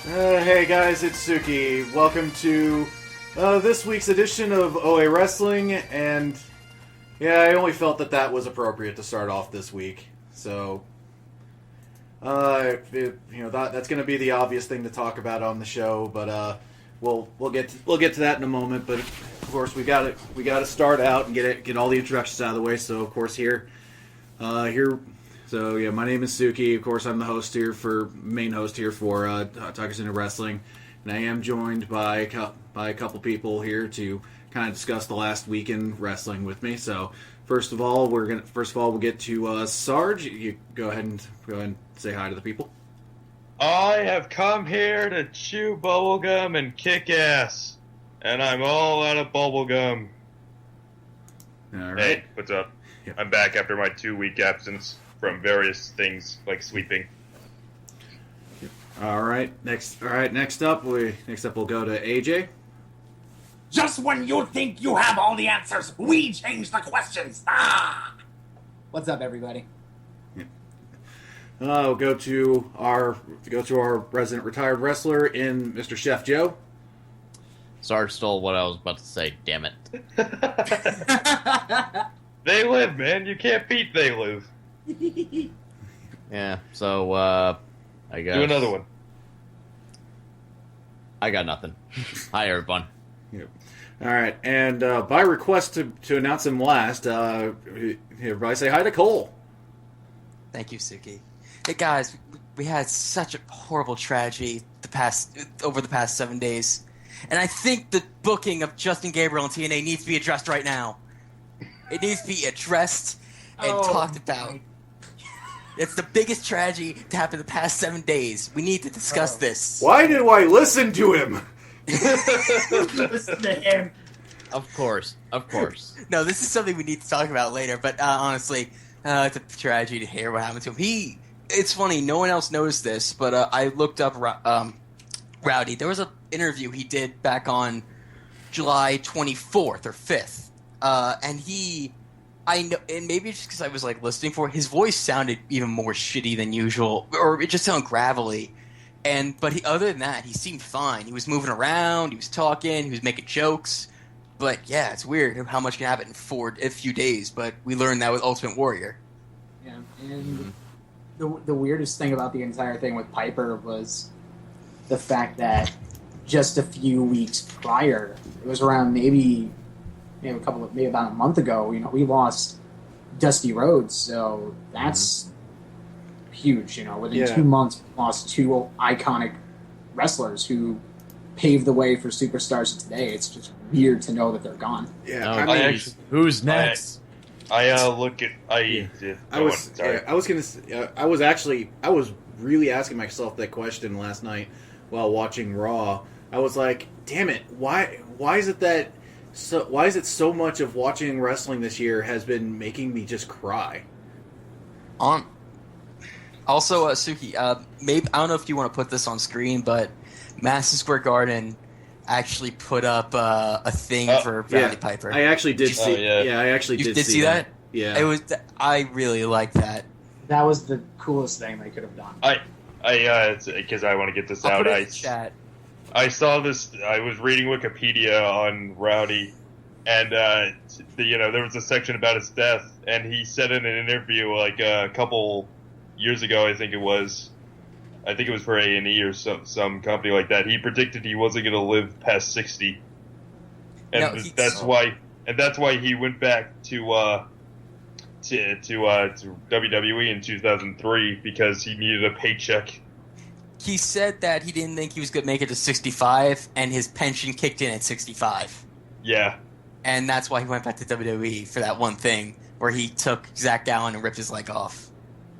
Hey guys, it's Suki. Welcome to this week's edition of OA Wrestling, and yeah, I only felt that was appropriate to start off this week. So, that's going to be the obvious thing to talk about on the show, but we'll get to that in a moment. But of course, we got to start out and get all the introductions out of the way. So, of course, So yeah, my name is Suki. Of course, I'm the main host here for Otaku into Wrestling, and I am joined by a couple people here to kind of discuss the last week in wrestling with me. So first of all, we'll get to Sarge. You go ahead and say hi to the people. I have come here to chew bubblegum and kick ass, and I'm all out of bubblegum. All right. Hey, what's up? Yep. I'm back after my 2-week absence from various things like sleeping. All right. Next up, we'll go to AJ. Just when you think you have all the answers, we change the questions. What's up, everybody? We'll go to our resident retired wrestler in Mr. Chef Joe. Sarge stole what I was about to say, damn it. They live, man. You can't beat They Live. Yeah, so, I guess... Do another one. I got nothing. Hi, everyone. Yep. All right, and by request to announce him last, everybody say hi to Cole. Thank you, Suki. Hey guys, we had such a horrible tragedy over the past 7 days, and I think the booking of Justin Gabriel on TNA needs to be addressed right now. It needs to be addressed and talked about. It's the biggest tragedy to happen the past 7 days. We need to discuss this. Why did I listen to him? Listen to him. Of course. No, this is something we need to talk about later, but honestly, it's a tragedy to hear what happened to him. It's funny, no one else noticed this, but I looked up Rowdy. There was an interview he did back on July 24th or 5th, I know, and maybe just because I was listening for it, his voice sounded even more shitty than usual, or it just sounded gravelly. But other than that, he seemed fine. He was moving around, he was talking, he was making jokes. But yeah, it's weird how much can happen in a few days. But we learned that with Ultimate Warrior. Yeah, and the weirdest thing about the entire thing with Piper was the fact that just a few weeks prior, it was around maybe about a month ago, we lost Dusty Rhodes, so that's huge. Within 2 months, we lost two iconic wrestlers who paved the way for superstars today. It's just weird to know that they're gone. Yeah, who's next? I was really asking myself that question last night while watching Raw. I was like, damn it, why is it so much of watching wrestling this year has been making me just cry? Also, Suki, maybe I don't know if you want to put this on screen, but Madison Square Garden actually put up a thing for Roddy Piper. I actually did see. Yeah. I actually you did see that. Yeah, it was. I really liked that. That was the coolest thing they could have done. Because I want to get this I'll out. put it in the chat. I saw this. I was reading Wikipedia on Rowdy, and there was a section about his death, and he said in an interview a couple years ago, I think it was for A&E or some company like that. He predicted he wasn't going to live past 60, and that's why he went back to WWE in 2003 because he needed a paycheck. He said that he didn't think he was going to make it to 65, and his pension kicked in at 65. Yeah. And that's why he went back to WWE for that one thing where he took Zach Gallen and ripped his leg off.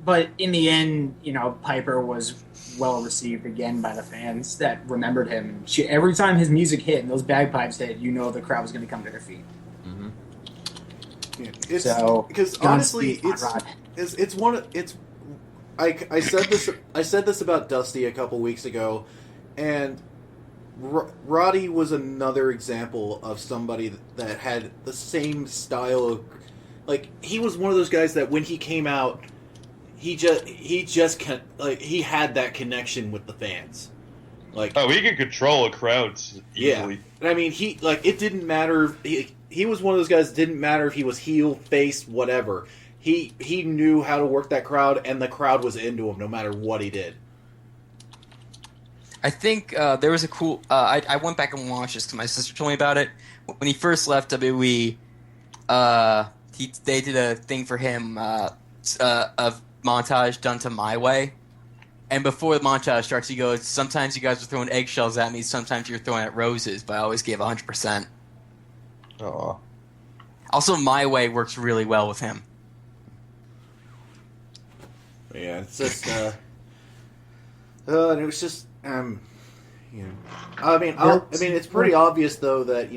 But in the end, Piper was well received again by the fans that remembered him. And every time his music hit and those bagpipes hit, the crowd was going to come to their feet. Mm-hmm. Yeah, because honestly, I said this about Dusty a couple weeks ago, and Roddy was another example of somebody that had the same style of, he was one of those guys that when he came out, he had that connection with the fans. Like, Oh, he can control a crowd easily. and I mean, it didn't matter. He was one of those guys. It didn't matter if he was heel, face, whatever. He knew how to work that crowd, and the crowd was into him no matter what he did. I think there was a cool. I went back and watched this because my sister told me about it. When he first left WWE, they did a thing for him, a montage done to My Way. And before the montage starts, he goes, "Sometimes you guys are throwing eggshells at me. Sometimes you're throwing at roses, but I always gave 100%." Aw. Also, My Way works really well with him. Yeah, it's just. And it was just. You know, I mean, it's pretty obvious though that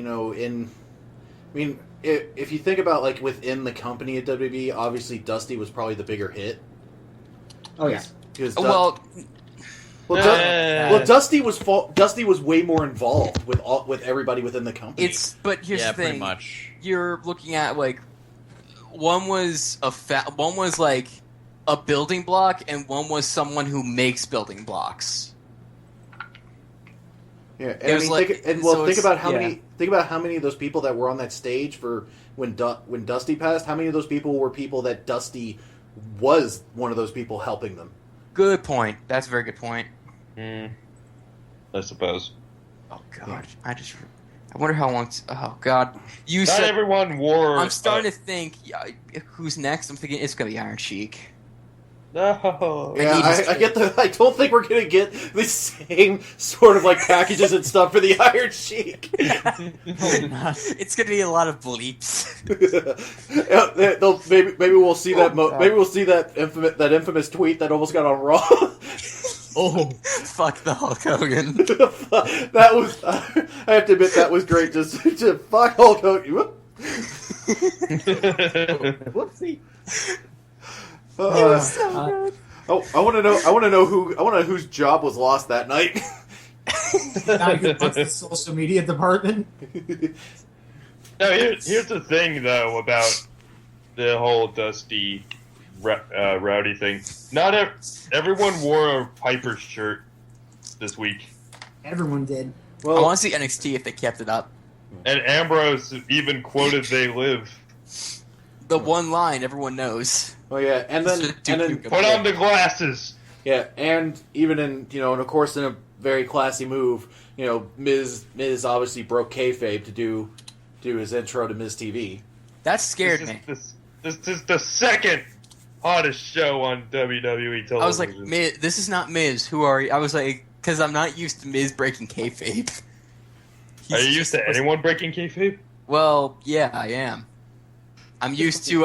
if you think about like within the company at WWE, obviously Dusty was probably the bigger hit. Oh yeah. Dusty was way more involved with everybody within the company. But here's the thing: pretty much. You're looking at like one was like a building block, and one was someone who makes building blocks. Yeah, and think about how many of those people that were on that stage for when Dusty passed. How many of those people were people that Dusty was one of those people helping them? Good point. That's a very good point. I suppose. Oh God, I wonder how long. Oh God, Not everyone wore. I'm starting to think who's next. I'm thinking it's gonna be Iron Sheik. No. Yeah, I don't think we're gonna get the same sort of like packages and stuff for the Iron Sheik. It's gonna be a lot of bleeps. Maybe we'll see that. Maybe we'll see that infamous tweet that almost got on Raw. Oh, fuck the Hulk Hogan. That was. I have to admit that was great. Just fuck Hulk Hogan. Whoopsie. It was so good. Oh, I want to know whose job was lost that night. Now you can the social media department. No, here's the thing though about the whole Dusty Rowdy thing. Not everyone wore a Piper shirt this week. Everyone did. I want to see NXT if they kept it up. And Ambrose even quoted "They live." The one line everyone knows. Oh yeah, and then Put on the glasses. Yeah, and even in and of course in a very classy move, Miz obviously broke kayfabe to do his intro to Miz TV. That scared me. This is the second hottest show on WWE television. I was like, Miz, this is not Miz. Who are you? I was like, because I'm not used to Miz breaking kayfabe. Are you used to anyone breaking kayfabe? Well, yeah, I am. I'm used to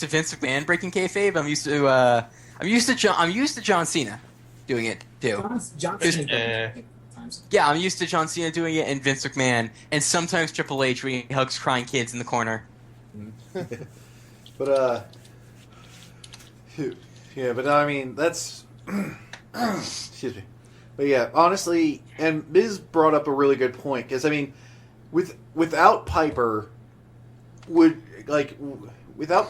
Vince McMahon breaking kayfabe. I'm used to John Cena doing it too. John Cena. Yeah, I'm used to John Cena doing it and Vince McMahon, and sometimes Triple H when he hugs crying kids in the corner. But yeah, but I mean that's excuse me. But yeah, honestly, and Miz brought up a really good point because I mean, without Piper, without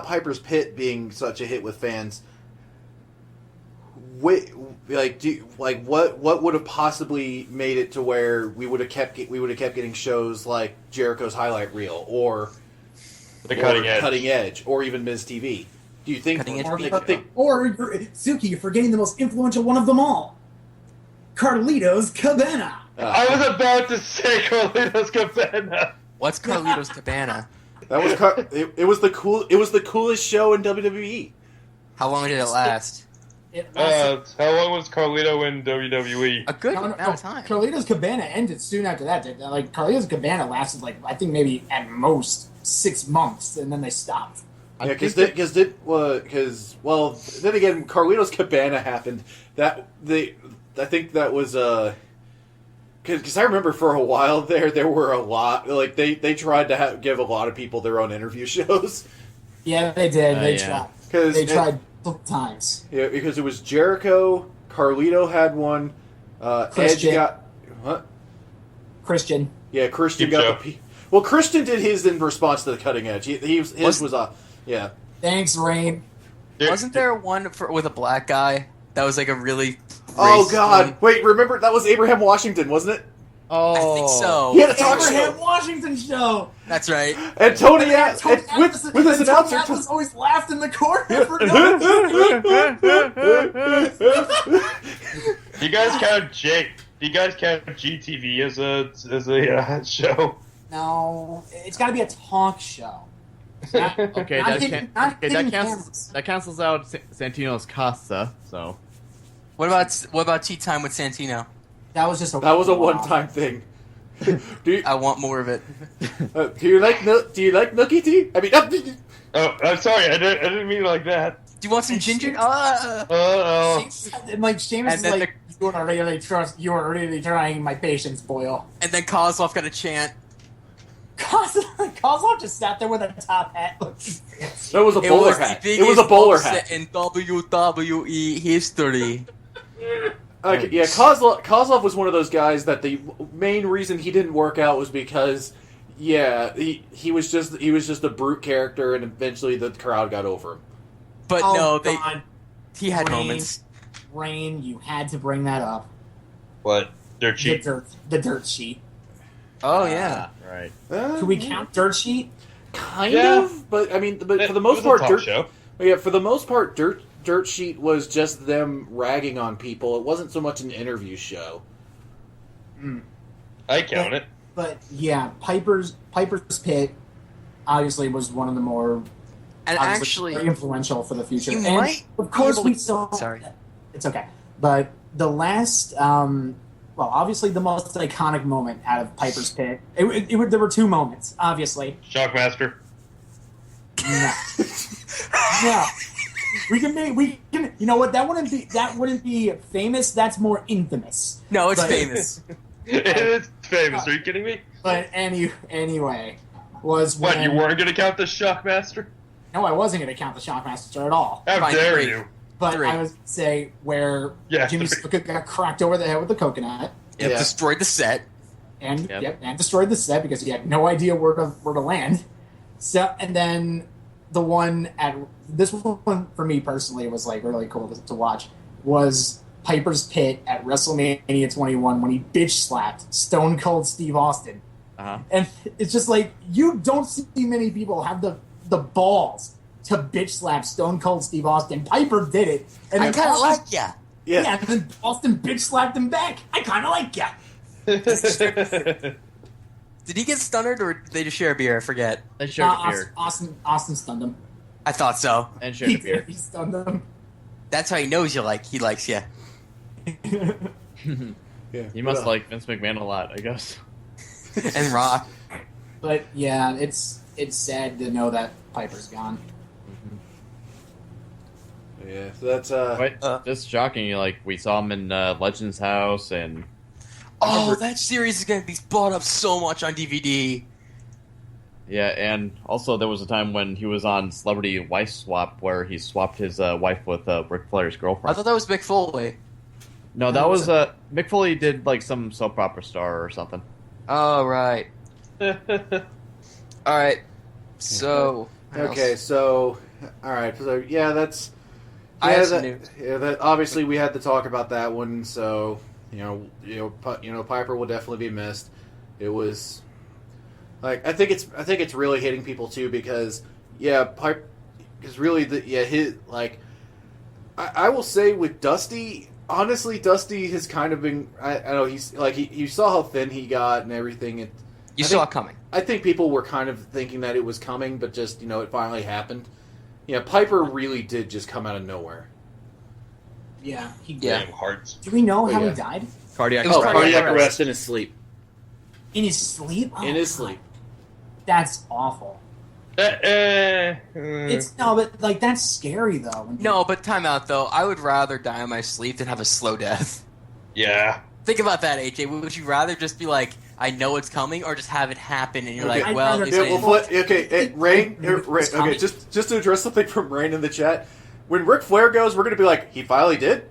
Piper's Pit being such a hit with fans, what would have possibly made it to where we would have kept getting shows like Jericho's highlight reel or Cutting Edge or even Miz TV? Do you think? Or Suki, you're forgetting the most influential one of them all, Carlito's Cabana. I was about to say Carlito's Cabana. What's Carlito's Cabana? That was it was the coolest show in WWE. How long did it last? How long was Carlito in WWE? A good amount of time. Carlito's Cabana ended soon after that. Like Carlito's Cabana lasted I think maybe at most 6 months, and then they stopped. Yeah, because then again, Carlito's Cabana happened. I think that was because I remember for a while there were a lot they tried to give a lot of people their own interview shows. Yeah, they did. They tried. They tried both times. Yeah, because it was Jericho, Carlito had one. Edge got what? Christian. Yeah, Christian got the. Well, Christian did his in response to the Cutting Edge. His was yeah. Thanks, Rain. Wasn't there one with a black guy? That was like a really. Oh racist God! one. Wait, remember that was Abraham Washington, wasn't it? Oh, I think so. He had a talk Abraham show, Washington show. That's right. and Tony And Atlas Tony with Atlas- his and announcer. Tony Atlas always laughed in the corner for no reason. Do you guys count GTV as a show? No, it's got to be a talk show. Not- Okay, not that hidden- not okay, that hidden cancels cameras. that cancels out Santino's Casa. So What about tea time with Santino? That was just a one-time thing. I want more of it. Do you like nookie tea? I mean, Oh, I'm sorry. I didn't mean it like that. Do you want some ginger? Oh. And like Seamus And is then like, you are really trying my patience, Boyle. And then Kozlov got a chant. Kozlov just sat there with a top hat. that was a bowler hat. It was a bowler hat. in WWE history. Okay, yeah, Kozlov was one of those guys that the main reason he didn't work out was because, yeah, he was just a brute character, and eventually the crowd got over him. But Oh, no, God. he had Rain. moments. Rain, you had to bring that up. What? They're cheap. The dirt sheet. Oh yeah. right. Can we count dirt sheet? Kind Yeah. of, but I mean, for the It most was a part, talk show. Dirt Sheet was just them ragging on people. It wasn't so much an interview show. I count it. But yeah, Piper's Pit obviously was one of the more And obviously actually, very influential for the future. you And might of course, be able we to- saw. Sorry. It's okay. But the last, obviously the most iconic moment out of Piper's Pit. There were two moments, obviously. Shockmaster. No. No. We can. You know what? That wouldn't be famous. That's more infamous. no, it's But- famous. It is famous. Are you kidding me? But anyway, was when What? You weren't going to count the Shockmaster? no, I wasn't going to count the Shockmaster at all. How Fine, dare three. you? But Three. I would say where Yeah, Jimmy three. Snuka got cracked over the head with the coconut, It Yeah. destroyed the set. and Yep. and destroyed the set because he had no idea where to land. So and then the one at this one for me personally was like really cool to watch was Piper's Pit at WrestleMania 21 when he bitch slapped Stone Cold Steve Austin. Uh-huh. And it's just like you don't see many people have the balls to bitch slap Stone Cold Steve Austin. Piper did it, and I then kind of Austin- like ya. yeah, and then Austin bitch slapped him back. I kind of like ya. Did he get stunned or did they just share a beer? I forget. They shared a beer Austin stunned him. I thought so. and shared a beer. He stunned him. That's how he knows you like. He likes you. Yeah, He must like Vince McMahon a lot, I guess. And Rock. But yeah, it's sad to know that Piper's gone. Yeah, so that's Wait, just shocking. Like we saw him in Legends House, and Oh, that series is going to be brought up so much on DVD. yeah, and also there was a time when he was on Celebrity Wife Swap where he swapped his wife with Ric Flair's I girlfriend. thought that was Mick Foley. No, that was Mick Foley did like some soap opera star or something. Oh, right. All right. So. what okay. else? So, all right. So yeah, that's I yeah, have some that, news. yeah. That obviously we had to talk about that one. So Piper will definitely be missed. It was like I think it's really hitting people too because Piper is really his like I will say with Dusty. Honestly, Dusty has kind of been. I know he's like you saw how thin he got and everything. You saw it coming. I think people were kind of thinking that it was coming, but just it finally happened. Yeah, Piper really did just come out of nowhere. Yeah, he did. Yeah. Damn hearts. Do we know how yeah. he died? Cardiac. It was cardiac arrest. arrest in his sleep. In his sleep? Oh, In his God. sleep. That's awful. It's no, but like that's scary though. when No, but time out, though. I would rather die in my sleep than have a slow death. Yeah. Think about that, AJ. Would you rather just be like, I know it's coming, or just have it happen and you're Okay. like, I'd well, rather at least do I it. Well, Rain. It's Okay, coming. just to address something from Rain in the chat. When Ric Flair goes, we're gonna be like, he finally did.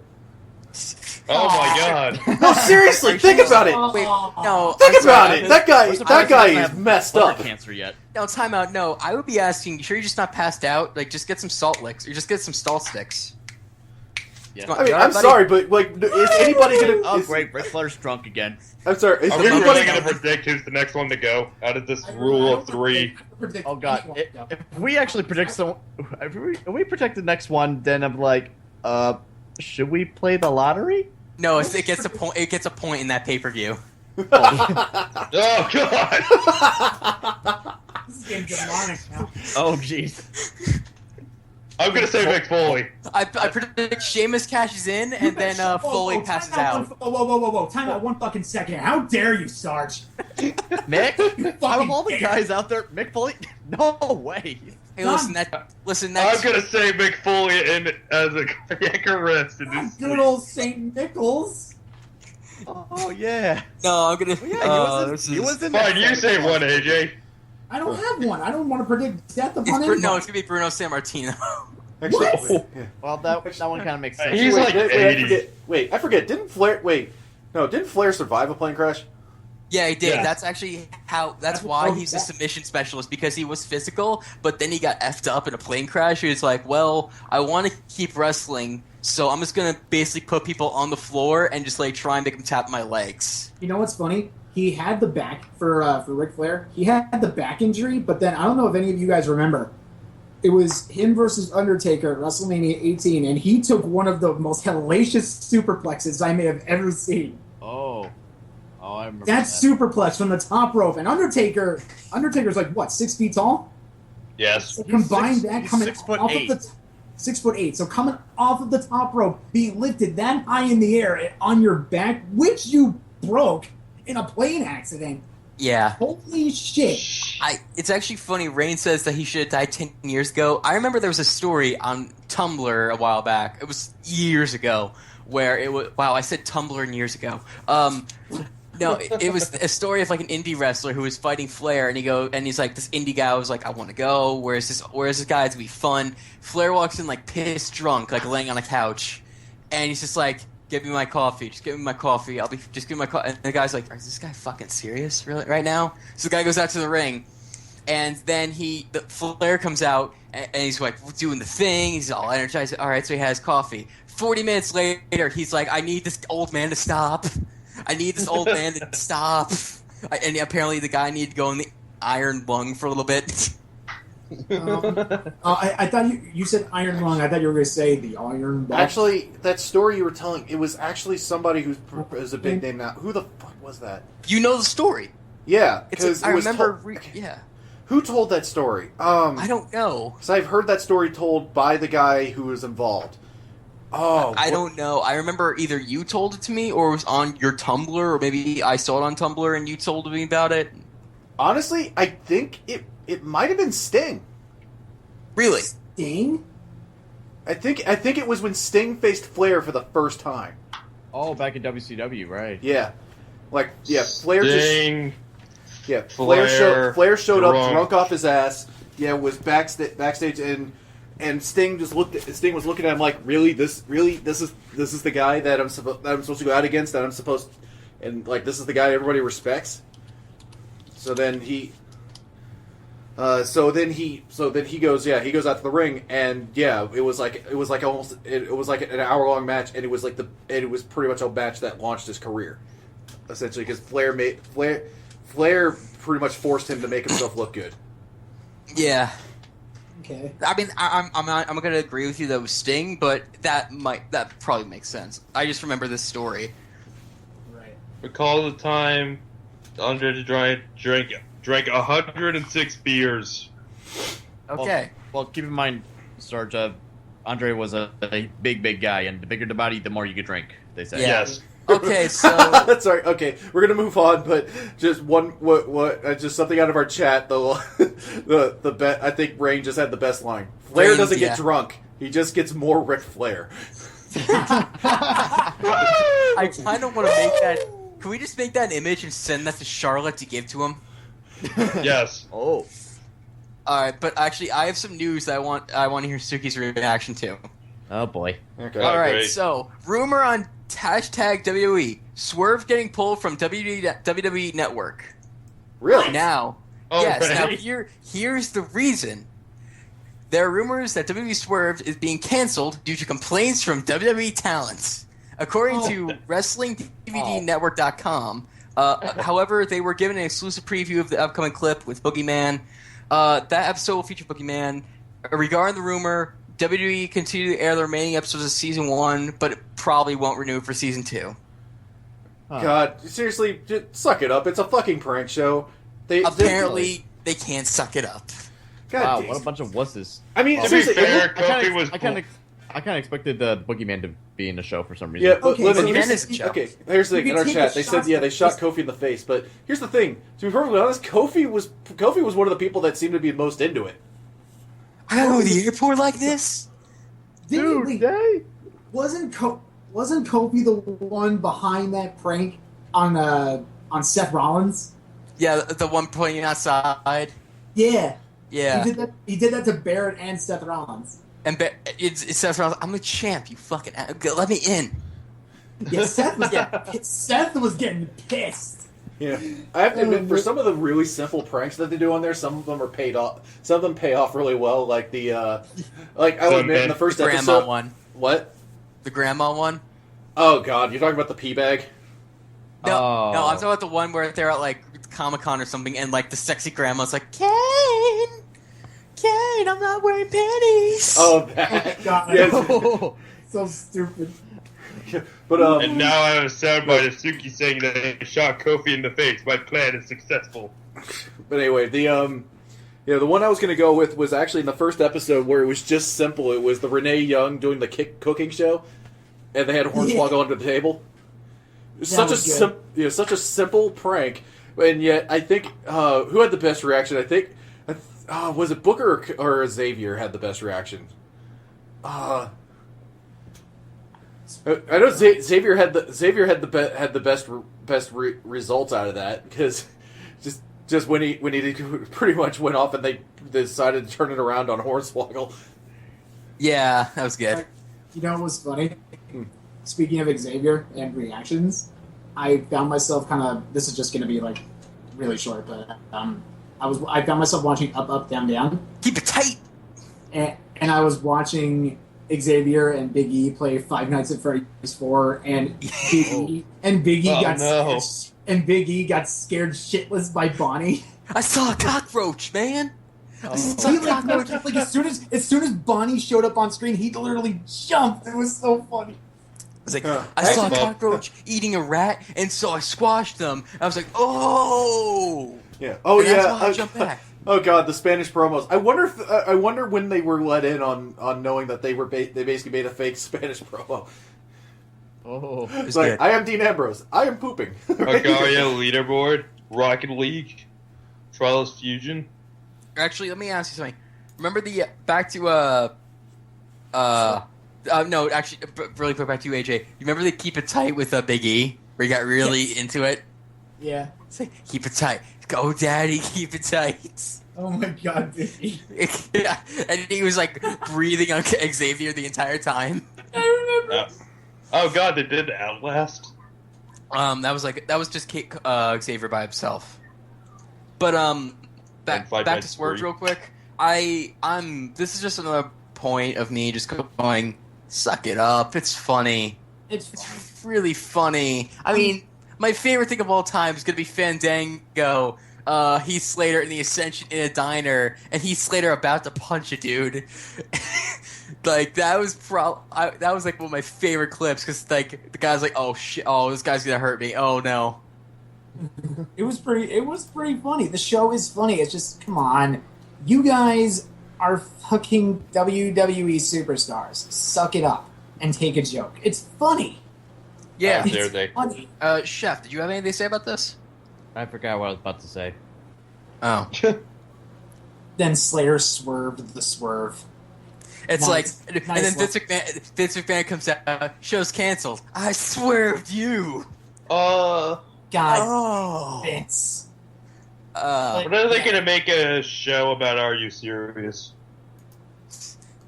Oh my god. No, seriously, think about it. Oh. Wait, no. Think I'm about sorry. it. That guy Doesn't is have messed liver up. cancer yet. No, time out. No, I would be asking, you sure you're just not passed out? Like, just get some salt licks, or just get some salt sticks. Yeah. Come on, I mean, you all right, I'm buddy? sorry, but like, is anybody gonna? Oh, is- great. Ric Flair's drunk again. I'm sorry. Is Are we anybody really going gonna? to predict who's the next one to go out of this I don't- rule I of don't 3? predict Oh god, anyone, though. if we actually predict if we predict the next one, then I'm like, should we play the lottery? No, it gets a point. It gets a point in that pay-per-view. Oh, God! This is getting demonic now. Oh jeez. I'm going to say Mick Foley. I predict Sheamus cashes in, and then Foley passes out. Whoa. Time out 1 fucking second. How dare you, Sarge? Mick, out of all the fucking guys out there, Mick Foley? No way. Hey, listen, I'm that's going to say Mick Foley in as a cardiac arrest. In this Good old St. Nichols. Oh yeah. no. I'm gonna. Yeah, he was in Fine, that you say second one, AJ. I don't have one. I don't want to predict death upon It's anyone. no, it's gonna be Bruno Sammartino. Actually, What? yeah. Well, that one kind of makes sense. He's like 80. I forget. Didn't Flair? Wait, no. Didn't Flair survive a plane crash? Yeah, he did. Yeah. That's actually how. That's why he's a submission specialist, because he was physical, but then he got effed up in a plane crash. He was like, "Well, I want to keep wrestling, so I'm just gonna basically put people on the floor and just like try and make them tap my legs." You know what's funny? He had the back for Ric Flair. He had the back injury, but then I don't know if any of you guys remember. It was him versus Undertaker at WrestleMania 18, and he took one of the most hellacious superplexes I may have ever seen. Oh, I remember That that. superplex from the top rope, and Undertaker's like what, 6 feet tall? Yes. So combine six- that he's coming 6'8". off of the 6'8". So coming off of the top rope, being lifted that high in the air and on your back, which you broke in a plane accident. Yeah. Holy shit! It's actually funny. Rain says that he should have died 10 years ago. I remember there was a story on Tumblr a while back. It was years ago, where it was. Wow, I said Tumblr years ago. No, it was a story of like an indie wrestler who was fighting Flair, and he's like, this indie guy was like, I want to go. Where's this guy? It's gonna be fun. Flair walks in like pissed drunk, like laying on a couch, and he's just like, give me my coffee. Just give me my coffee. Just give me my coffee. And the guy's like, is this guy fucking serious really right now? So the guy goes out to the ring, and then Flair comes out, and he's like doing the thing. He's all energized. All right, so he has coffee. 40 minutes later, he's like, I need this old man to stop. I need this old man to stop. And apparently the guy needed to go in the iron lung for a little bit. I thought you said Iron Lung. I thought you were going to say the Iron Lung. Actually, that story you were telling, it was actually somebody who is a big name now. Who the fuck was that? You know the story. Yeah, It's because I remember. Yeah. Who told that story? I don't know. Because I've heard that story told by the guy who was involved. Oh, I don't know. I remember either you told it to me or it was on your Tumblr, or maybe I saw it on Tumblr and you told me about it. Honestly, I think it might have been Sting. Really? Sting? I think it was when Sting faced Flair for the first time. Oh, back in WCW, right? Yeah, Flair Ding. Flair showed up drunk. drunk off his ass. Yeah, was backstage and Sting was looking at him like, really this is the guy that I'm supposed to go out against, that I'm supposed, and like this is the guy everybody respects. So then he goes out to the ring, and yeah, it was like an hour long match, and it was pretty much a match that launched his career, essentially, because Flair pretty much forced him to make himself look good. Yeah. Okay. I mean, I'm going to agree with you that it was Sting, but that probably makes sense. I just remember this story. Right. Recall the time Andre drank 106 beers. Okay. Well, keep in mind, Sarge, Andre was a big guy, and the bigger the body, the more you could drink, they say. Yeah. Yes. Okay, so That's all right. Okay, we're gonna move on, but just just something out of our chat. I think Rain just had the best line. Flair Rain, doesn't yeah. get drunk; he just gets more Ric Flair. I kind of want to make that. Can we just make that image and send that to Charlotte to give to him? Yes. Oh. All right, but actually, I have some news that I want to hear Suki's reaction to. Oh boy. Okay. All right, great. so rumor on hashtag WWE: Swerve getting pulled from WWE Network. Really? Now, Oh, yes. Now right. here's the reason. There are rumors that WWE Swerved is being canceled due to complaints from WWE talent. According to WrestlingDVDNetwork.com, however, they were given an exclusive preview of the upcoming clip with Boogeyman. That episode will feature Boogeyman. Regarding the rumor, WWE continue to air the remaining episodes of Season 1, but it probably won't renew for Season 2. God, seriously, just suck it up. It's a fucking prank show. Apparently, they can't suck it up. God, Wow, damn. what a bunch of wusses. I mean, To be seriously, fair, I kinda- Kofi was. I kind of expected the Boogeyman to be in the show for some reason. yeah, but Okay, listen, so here's, that is a joke. okay, here's the thing. You In our can chat, take they a said, shot yeah, they shot at- Kofi in the face. But here's the thing. To be perfectly honest, Kofi was one of the people that seemed to be most into it. I gotta go to the airport like this? Dude, hey. wasn't Kofi the one behind that prank on Seth Rollins? Yeah, the one pointing outside. Yeah. Yeah. He did that to Barrett and Seth Rollins. And it says, I'm the champ, you fucking... Let me in. Yeah, Seth was getting pissed. Yeah, I have to admit, for some of the really simple pranks that they do on there, some of them are paid off. Some of them pay off really well. Like I'll admit, in the first Grandma episode, one. what? The grandma one? Oh God, you're talking about the pee bag? No, Oh. no, I'm talking about the one where they're at, like, Comic-Con or something, and, like, the sexy grandma's like, Kane, I'm not wearing panties. Oh, that. God, Yes. so stupid. But And now I have a soundbite of Suki saying that they shot Kofi in the face. My plan is successful. But anyway, the one I was going to go with was actually in the first episode where it was just simple. It was the Renee Young doing the cooking show, and they had Hornswoggle under the table. Such a simple prank, and yet I think who had the best reaction? I think was it Booker or Xavier had the best reaction? I know Xavier had the best results out of that because just when he pretty much went off and they decided to turn it around on Hornswoggle. Yeah, that was good. You know what was funny? Speaking of Xavier and reactions, I found myself kind of... This is just going to be, like, really short, but I found myself watching Up, Up, Down, Down. Keep it tight. And I was watching Xavier and Big E play Five Nights at Freddy's 4, and Big E got scared shitless by Bonnie. I saw a cockroach, man. I saw He a like, cockroach. like as soon as Bonnie showed up on screen, he literally jumped. It was so funny. I was like, I saw a cockroach eating a rat, and so I squashed them. I was like, oh. Yeah. Oh, And yeah. that's why I jumped back. Oh God, the Spanish promos. I wonder when they were let in on knowing that they basically made a fake Spanish promo. Oh. It's like, good. I am Dean Ambrose. I am pooping. Agaria leaderboard, Rocket League, Trials Fusion. Actually, let me ask you something. Remember the no, actually, really quick, back to you, AJ. You remember the Keep It Tight with Big E, where he got really into it? Yeah. Say, keep it tight. Go, Daddy, keep it tight. Oh my God, Vicky. Yeah, and he was like breathing on Xavier the entire time. I remember. Oh God, they did Outlast. That was just Xavier by himself. But back Five to Nights Swerve Free. real quick. This is just another point of me just going, suck it up. It's funny. It's really funny. I mean, my favorite thing of all time is gonna be Fandango. Heath Slater in the Ascension in a diner, and Heath Slater about to punch a dude. Like that was that was like one of my favorite clips because like the guy's like, oh shit, oh this guy's gonna hurt me. Oh no. It was pretty funny. The show is funny. It's just, come on, you guys are fucking WWE superstars. Suck it up and take a joke. It's funny. Yeah. How dare they? Funny. Chef, did you have anything to say about this? I forgot what I was about to say. Oh. Then Slater swerved the swerve. It's Nice. like, and Nice then Vince McMahon comes out, show's canceled. I swerved you. God, Oh. Vince. When are they gonna make a show about Are You Serious?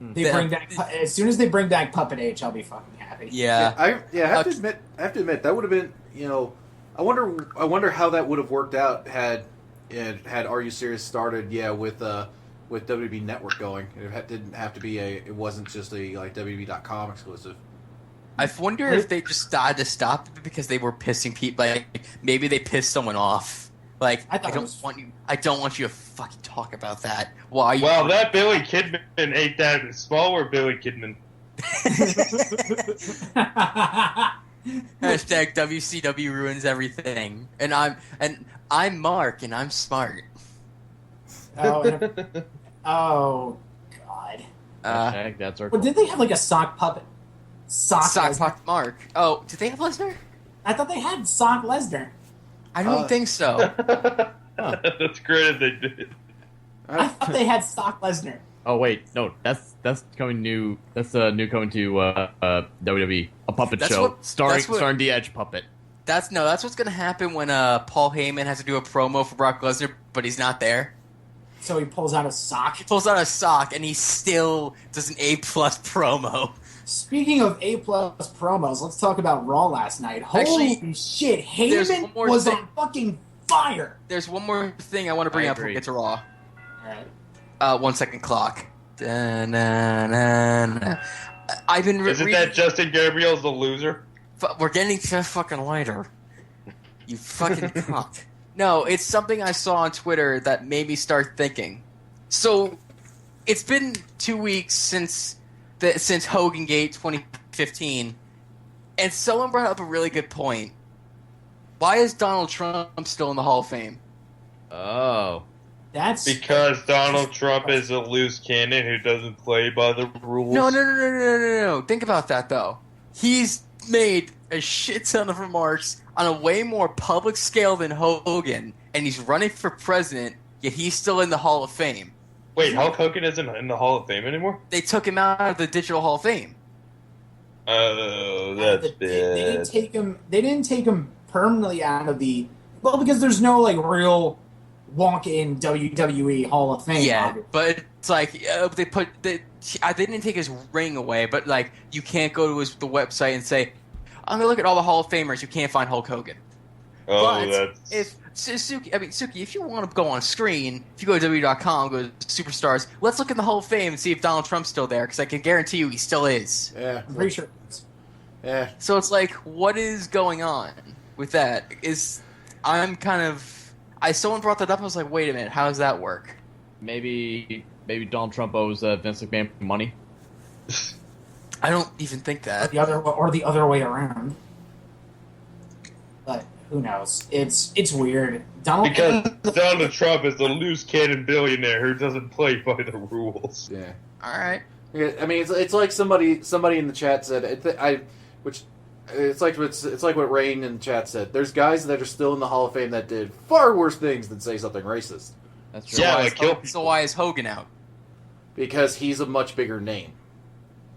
They bring back as soon as they bring back Puppet H, I'll be fucking happy. Yeah. I have to admit that would have been, I wonder how that would have worked out had Are You Serious started with with WWE Network going. Didn't have to be it wasn't just a like WWE.com exclusive. I wonder if they just decided to stop it because they were pissing people. Like maybe they pissed someone off. Like I don't want you to fucking talk about that. Why? Well, that Billy Kidman ate that smaller Billy Kidman. Hashtag WCW ruins everything. And I'm Mark and I'm smart. Oh God. Hashtag that's our. Well, did they have like a sock puppet? Sock puppet Mark. Oh, did they have Lesnar? I thought they had Sock Lesnar. I don't think so. That's great if they did. I thought they had Sock Lesnar. Oh wait, no, that's coming new. That's new coming to WWE. A puppet show starring the Edge puppet. That's what's gonna happen when Paul Heyman has to do a promo for Brock Lesnar, but he's not there. So he pulls out a sock. He pulls out a sock, and he still does an A+ promo. Speaking of A+ promos, let's talk about Raw last night. Holy shit, Heyman was on fucking fire. There's one more thing I want to bring up before we get to Raw. All right. 1 second clock. Da-na-na-na. I've been Isn't that Justin Gabriel's the loser? We're getting to fucking later. You fucking cock. No, it's something I saw on Twitter that made me start thinking. So, it's been 2 weeks since Hogan Gate 2015, and someone brought up a really good point. Why is Donald Trump still in the Hall of Fame? Oh. That's because Donald Trump is a loose cannon who doesn't play by the rules. No. Think about that, though. He's made a shit ton of remarks on a way more public scale than Hogan, and he's running for president, yet he's still in the Hall of Fame. Wait, Hulk Hogan isn't in the Hall of Fame anymore? They took him out of the Digital Hall of Fame. Oh, that's bad. They didn't take him permanently out of the... Well, because there's no, like, real walk-in WWE Hall of Fame. Yeah, obviously. but it's like, they didn't take his ring away, but, like, you can't go to the website and say, I'm going to look at all the Hall of Famers, you can't find Hulk Hogan. Oh, but that's... Suki, if you want to go on screen, if you go to WWE.com, go to Superstars, let's look in the Hall of Fame and see if Donald Trump's still there, because I can guarantee you he still is. Yeah, I'm pretty sure. Yeah. So it's like, what is going on with that? Someone brought that up, I was like, wait a minute, how does that work? Maybe Donald Trump owes Vince McMahon money. I don't even think that. The other way around. But who knows? It's weird. Because Donald Trump is the loose cannon billionaire who doesn't play by the rules. Yeah. All right. Yeah, I mean, it's like somebody in the chat said. It's like what Rain in the chat said. There's guys that are still in the Hall of Fame that did far worse things than say something racist. That's true. Yeah, So why is Hogan out? Because he's a much bigger name.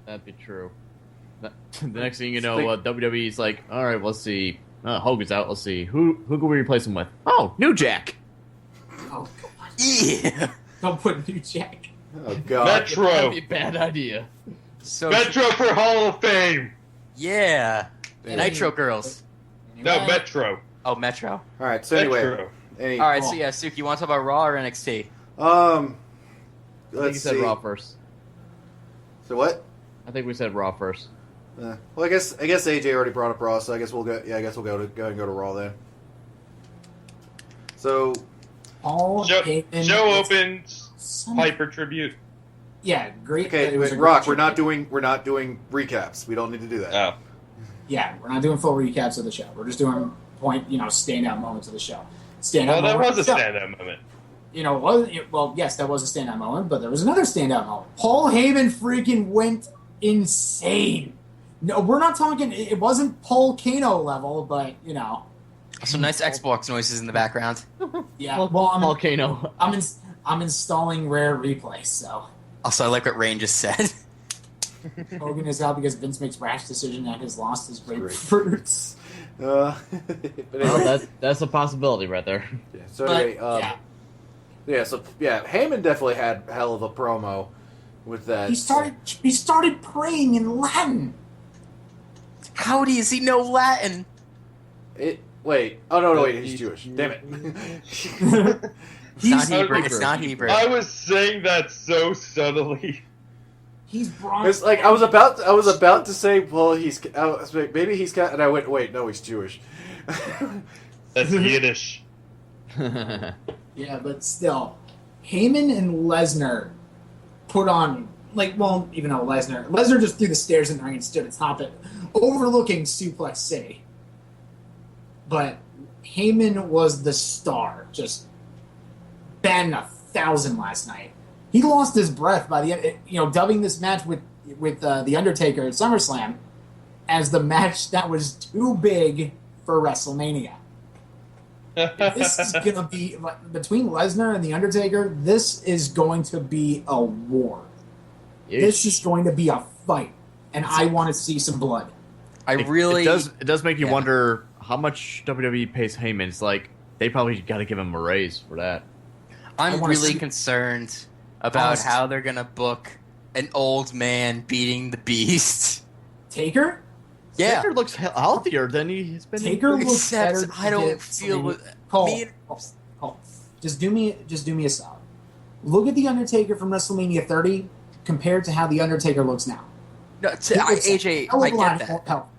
That'd be true. The next thing you know, WWE's like, all right, let's see. Hogan's out. Let's see who can we replace him with? Oh, New Jack. Oh God! Yeah. Don't put New Jack. Oh God. Metro. That'd be a bad idea. So Metro for Hall of Fame. yeah. Nitro Girls. No, Metro. Oh, Metro. All right. So anyway, Metro. All right. So yeah, Suki, you want to talk about Raw or NXT? I think you let's said see. Raw first. So what? I think we said Raw first. Well, I guess AJ already brought up Raw, so I guess we'll go. Yeah, I guess we'll go ahead and go to Raw then. So, Show opens. Piper tribute. Yeah, great. okay, It was a Rock. great We're not doing recaps. We don't need to do that. Oh. Yeah, we're not doing full recaps of the show. We're just doing standout moments of the show. Well, that was a of the show. standout moment. Yes, that was a standout moment, but there was another standout moment. Paul Heyman freaking went insane. No, we're not talking. It wasn't Paul Kano level, but Some nice Xbox noises in the background. yeah. Well, Volcano. I'm installing Rare Replay, so Also, I like what Rain just said. Hogan is out because Vince makes rash decision and has lost his grapefruits. But Well, anyway, that's a possibility right there. yeah, so anyway, yeah. Heyman definitely had a hell of a promo with that. He started praying in Latin. How does he know Latin? Wait. Oh no, wait, he's Jewish. Damn it. It's not He's- Hebrew. It's not Hebrew. I was saying that so subtly. He's Braun. It's like I was about to say, well, maybe he's got, and I went, wait, no, he's Jewish. That's Yiddish. Yeah, but still, Heyman and Lesnar put on, like, well, even though Lesnar just threw the stairs in the ring and stood atop it, overlooking Suplex City. But Heyman was the star, just batting 1,000 last night. He lost his breath by the end, dubbing this match with the Undertaker at SummerSlam as the match that was too big for WrestleMania. This is going to be, between Lesnar and the Undertaker, this is going to be a war. This is going to be a fight, and I want to see some blood. It does make you wonder how much WWE pays Heyman. It's like they probably got to give him a raise for that. I'm really concerned about how they're gonna book an old man beating the Beast. Taker? Yeah. Taker looks healthier than he's been. Taker looks better. Except I don't feel with Cole. Just do me a solid. Look at the Undertaker from WrestleMania 30 compared to how the Undertaker looks now. No, AJ, I get that. Hell,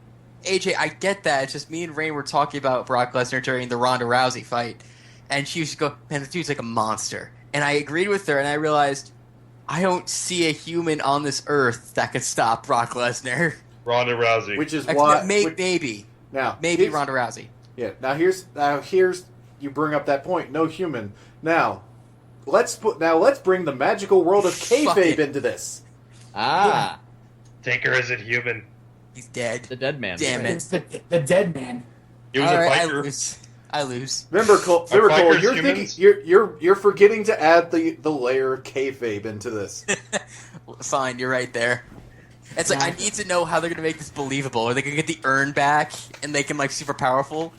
AJ, I get that. It's just me and Rain were talking about Brock Lesnar during the Ronda Rousey fight, and she used to go, "Man, the dude's like a monster." And I agreed with her, and I realized I don't see a human on this earth that could stop Brock Lesnar. Ronda Rousey. Which is why maybe Ronda Rousey. Yeah. Now here's you bring up that point. No human. Now let's bring the magical world of kayfabe into this. Ah, Taker isn't human. He's dead. the dead man. Damn it. it's the dead man. He was All a right, biker. I lose. Remember, Cole. bikers You're humans? thinking you're forgetting to add the layer of kayfabe into this. Fine, you're right there. It's like I need to know how they're gonna make this believable. Are they gonna get the urn back and make him like super powerful?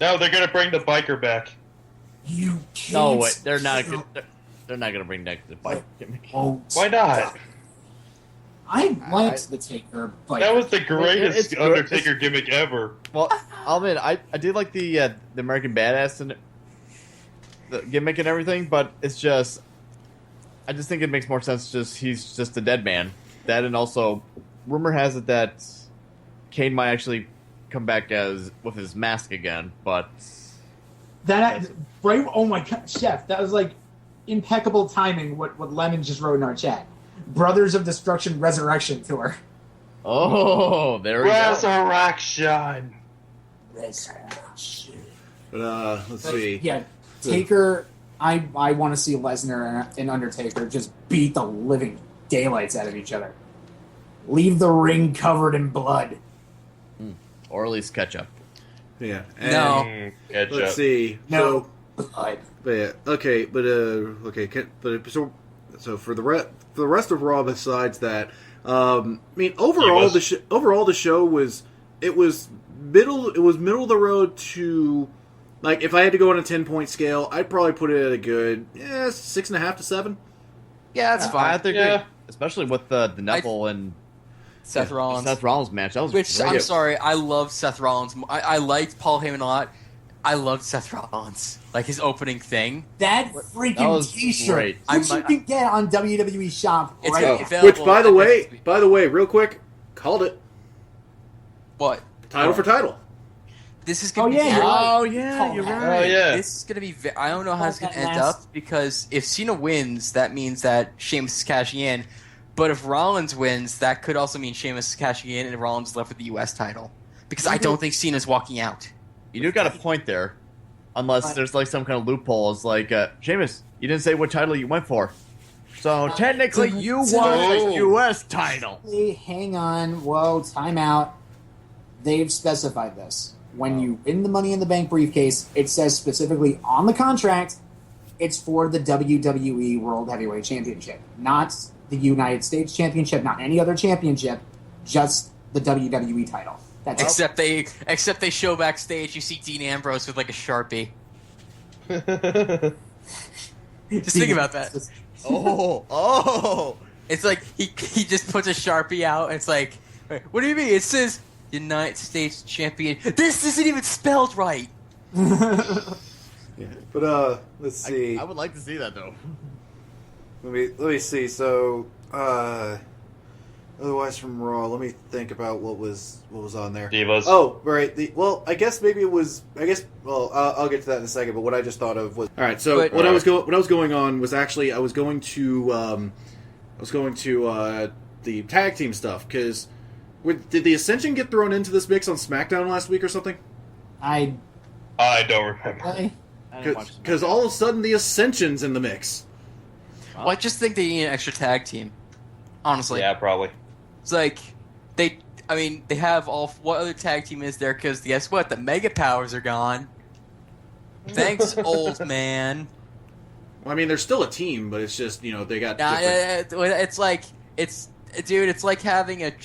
No, they're gonna bring the biker back. You can't. No, wait, they're not. They're not gonna bring back the bike gimmick. Oh, Why not? I liked the Taker, but That was the It's greatest good. Undertaker gimmick ever. Well, I'll admit, I did like the American Badass and the gimmick and everything, but it's just, I just think it makes more sense. He's just a dead man. That, and also, rumor has it that Kane might actually come back with his mask again, but that right. Oh my God, Chef, that was like impeccable timing. What Lemon just wrote in our chat. Brothers of Destruction Resurrection Tour. oh, there we go. Resurrection. But let's see. Yeah, Taker. I want to see Lesnar and Undertaker just beat the living daylights out of each other. Leave the ring covered in blood. Or at least ketchup. Yeah. No. Ketchup. Let's see. No blood. But yeah, okay, so for the rest of Raw, besides that, I mean, overall the show was middle of the road to, like, if I had to go on a 10-point scale, I'd probably put it at a good 6.5 to 7. Yeah, that's fine. I think, Yeah. especially with the Neville and Seth Rollins. Match. That was Which, great. I'm sorry, I love Seth Rollins. I liked Paul Heyman a lot. I loved Seth Rollins. Like, his opening thing. That That freaking was T-shirt, great. which you can get on WWE Shop It's right gonna now. be available Which, by the way, real quick, called it What? title for title. This is gonna Oh, be yeah, very- you're right. Oh yeah, you're Oh, right. Oh yeah. This is gonna be. I don't know how it's gonna That end last- up because if Cena wins, that means that Sheamus is cashing in. But if Rollins wins, that could also mean Sheamus is cashing in and Rollins is left with the U.S. title. Because I don't think Cena's walking out. You do got a point there, unless there's like some kind of loophole. It's like, Sheamus, you didn't say what title you went for, so technically you won the U.S. title. Hey, hang on. Whoa, time out. They've specified this. When you win the Money in the Bank briefcase, it says specifically on the contract, it's for the WWE World Heavyweight Championship, not the United States Championship, not any other championship, just the WWE title. That's it. Except they show backstage, you see Dean Ambrose with like a Sharpie. Just think about that. Oh. It's like he just puts a Sharpie out and it's like, "Wait, what do you mean? It says United States Champion. This isn't even spelled right. Yeah, but let's see. I would like to see that though. Let me see. So, otherwise from Raw, let me think about what was on there. Divas. Oh, right. I guess maybe it was. Well, I'll get to that in a second. But what I just thought of was. All right. So what I was going on was actually I was going to the tag team stuff because did the Ascension get thrown into this mix on SmackDown last week or something? I don't remember. Because all of a sudden the Ascension's in the mix. Well, I just think they need an extra tag team. Honestly. Yeah, probably. It's like, they have all... What other tag team is there? Because guess what? The Mega Powers are gone. Thanks, old man. Well, I mean, they're still a team, but it's just, they got different... It's like... Dude, it's like having a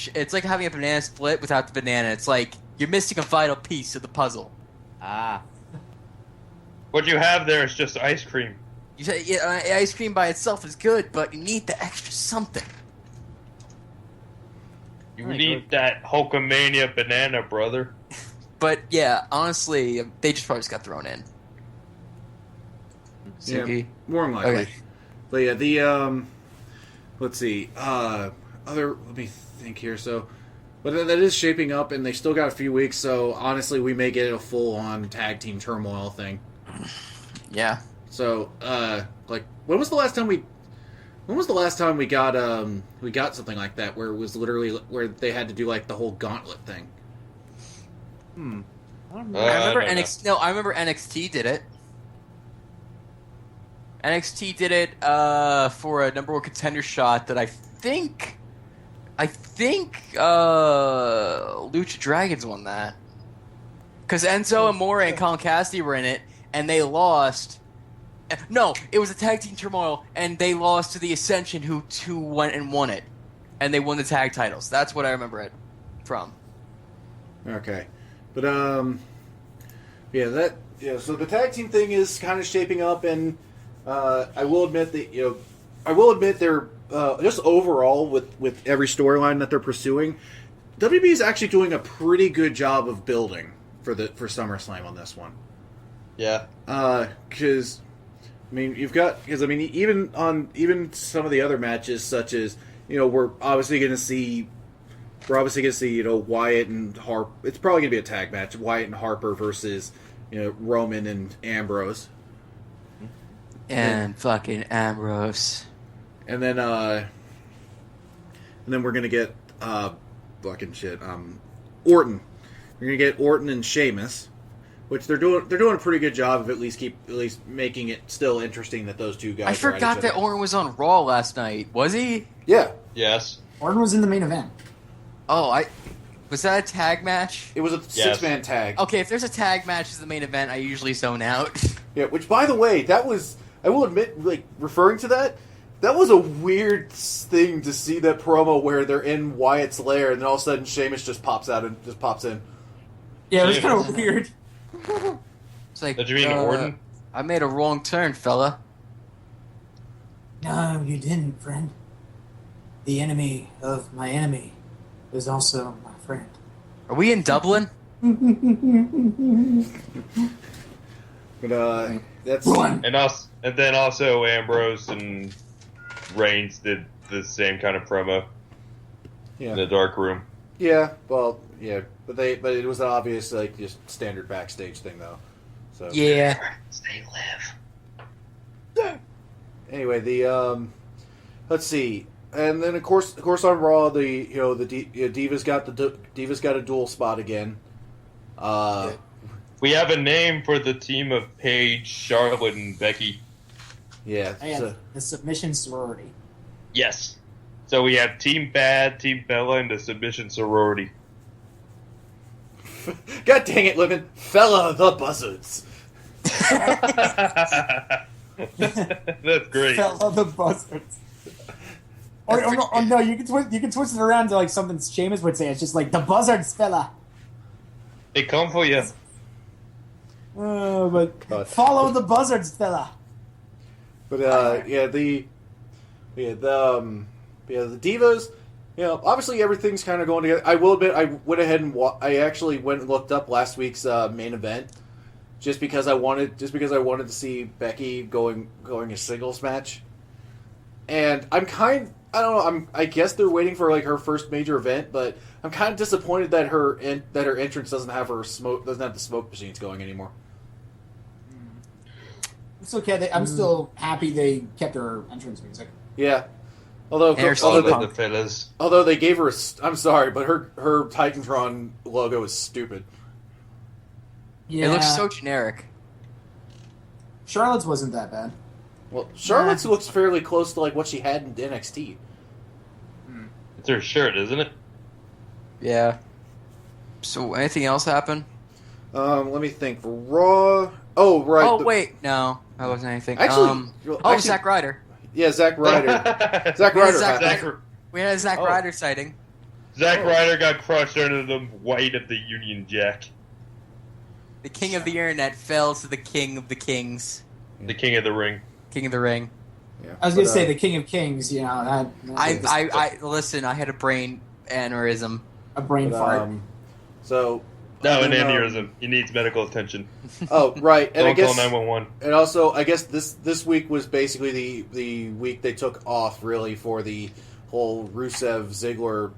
banana split without the banana. It's like, you're missing a vital piece of the puzzle. Ah. What you have there is just ice cream. You say ice cream by itself is good, but you need the extra something. You need that Hulkamania banana, brother. But yeah, honestly, they just probably just got thrown in. Suki? Yeah, more than likely. Okay. But yeah, the let's see. Let me think here. So, but that is shaping up, and they still got a few weeks. So honestly, we may get a full-on tag team turmoil thing. Yeah. So, when was the last time we got something like that where it was literally where they had to do like the whole gauntlet thing? I remember NXT. No, I remember NXT did it. NXT did it for a number one contender shot that I think Lucha Dragons won that because Enzo Amore and Colin Cassidy were in it, and they lost. No, it was a tag team turmoil, and they lost to the Ascension, who went and won it, and they won the tag titles. That's what I remember it from. Okay, but So the tag team thing is kind of shaping up, and I will admit that they're just overall with every storyline that they're pursuing, WB is actually doing a pretty good job of building for SummerSlam on this one. Yeah. Because. I mean, even some of the other matches, such as we're obviously going to see Wyatt and Harper. It's probably going to be a tag match: Wyatt and Harper versus Roman and Ambrose, and fucking Ambrose, and then we're going to get fucking shit. Orton. We're going to get Orton and Sheamus. Which they're doing a pretty good job of at least making it still interesting that those two guys. I forgot that Orton was on Raw last night. Was he? Yeah. Yes. Orton was in the main event. Oh, was that a tag match? It was a 6-man tag. Okay, if there's a tag match as the main event, I usually zone out. Yeah. Which, by the way, I will admit, referring to that was a weird thing to see that promo where they're in Wyatt's lair and then all of a sudden Sheamus just pops out and just pops in. Yeah, it was kind of weird. It's like, did you mean Orton? I made a wrong turn, fella. No, you didn't, friend. The enemy of my enemy is also my friend. Are we in Dublin? But that's and then also Ambrose and Reigns did the same kind of promo in the dark room. Yeah, well, yeah, but it was an obvious just standard backstage thing though. So yeah, they live. Anyway, let's see, and then of course on Raw the Divas got a dual spot again. We have a name for the team of Paige, Charlotte, and Becky. Yeah, the submission sorority. Yes. So we have Team Bad, Team Bella, and the Submission Sorority. God dang it, Lemon. Fella the Buzzards. That's great. Fella the Buzzards. Or no, you can twist it around to like something Sheamus would say. It's just like the Buzzards, fella. They come for you. But follow the Buzzards, fella. But the Divas, obviously everything's kind of going together. I will admit, I went ahead and I actually went and looked up last week's main event just because I wanted to see Becky going a singles match. And I don't know. I guess they're waiting for like her first major event, but I'm kind of disappointed that her entrance doesn't have the smoke machines going anymore. It's okay. I'm still happy they kept her entrance music. Yeah, although they gave her I'm sorry, but her Titantron logo is stupid. Yeah, It looks so generic. Charlotte's wasn't that bad. Well, Charlotte's looks fairly close to like what she had in NXT. It's her shirt, isn't it? Yeah. So anything else happen? Let me think. For Raw. Oh right. Oh wait, no, that wasn't anything. Actually, Zack Ryder. Yeah, Zack Ryder. Zack Ryder. We had a Zack Ryder sighting. Zack Ryder got crushed under the weight of the Union Jack. The king of the internet fell to the king of the kings. The king of the ring. King of the ring. Yeah, I was going to say the King of Kings. You know, I listen. I had a brain aneurysm. A brain fart. So. No, an aneurysm. He needs medical attention. Oh, right. And I guess call 911. And also, I guess this week was basically the week they took off, really, for the whole Rusev Ziggler,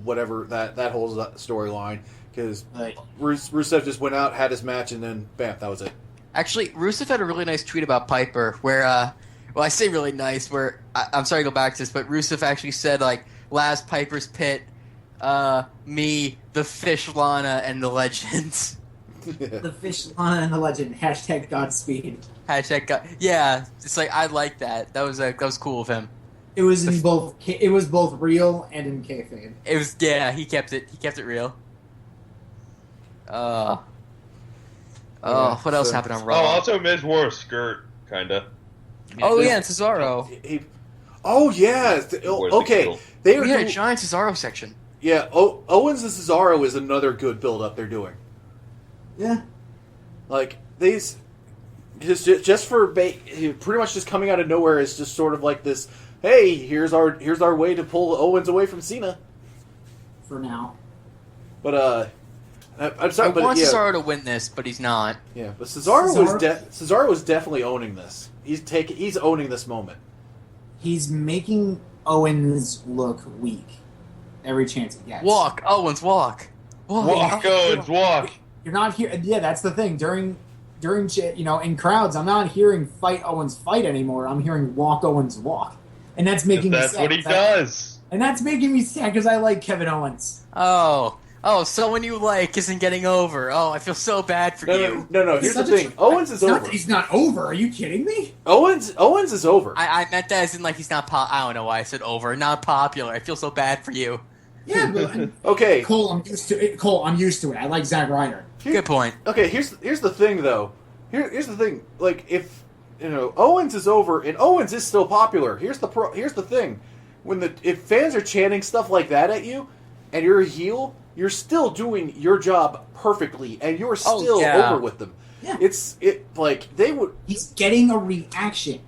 whatever that whole storyline, because Rusev just went out, had his match, and then bam, that was it. Actually, Rusev had a really nice tweet about Piper, where well, I say really nice, where I'm sorry to go back to this, but Rusev actually said like last Piper's Pit. Me, the Fish, Lana, and the Legends. The Fish, Lana, and the Legend. Hashtag Godspeed. Hashtag God. Yeah, it's like I like that. That was cool of him. It was in both. It was both real and in kayfabe. It was He kept it real. What else happened on Raw? Oh, also Miz wore a skirt, kinda. Oh yeah, and Cesaro. Oh yeah. Okay, We had a giant Cesaro section. Yeah, Owens and Cesaro is another good build-up they're doing. Yeah. Like, these... Just for... pretty much just coming out of nowhere is just sort of like this, hey, here's our way to pull Owens away from Cena. For now. But, I'm sorry, I want Cesaro to win this, but he's not. Yeah, but Cesaro was definitely owning this. He's owning this moment. He's making Owens look weak. Every chance he gets. Walk, Owens, walk. Walk, Owens, walk. You're not here. Yeah, that's the thing. During in crowds, I'm not hearing fight Owens fight anymore. I'm hearing walk Owens walk, and that's making me sad. That's what he does. And that's making me sad because I like Kevin Owens. Oh, someone you like isn't getting over. Oh, I feel so bad for you. No. Here's the thing. Owens is over. He's not over. Are you kidding me? Owens is over. I meant that as in like he's not I don't know why I said over. Not popular. I feel so bad for you. Yeah, but okay. Cole, I'm used to it. I'm used to it. I like Zack Ryder. Good point. Okay, here's the thing though. Here's the thing. Like if Owens is over and Owens is still popular. Here's the thing. If fans are chanting stuff like that at you, and you're a heel, you're still doing your job perfectly, and you're still over with them. Yeah. He's getting a reaction.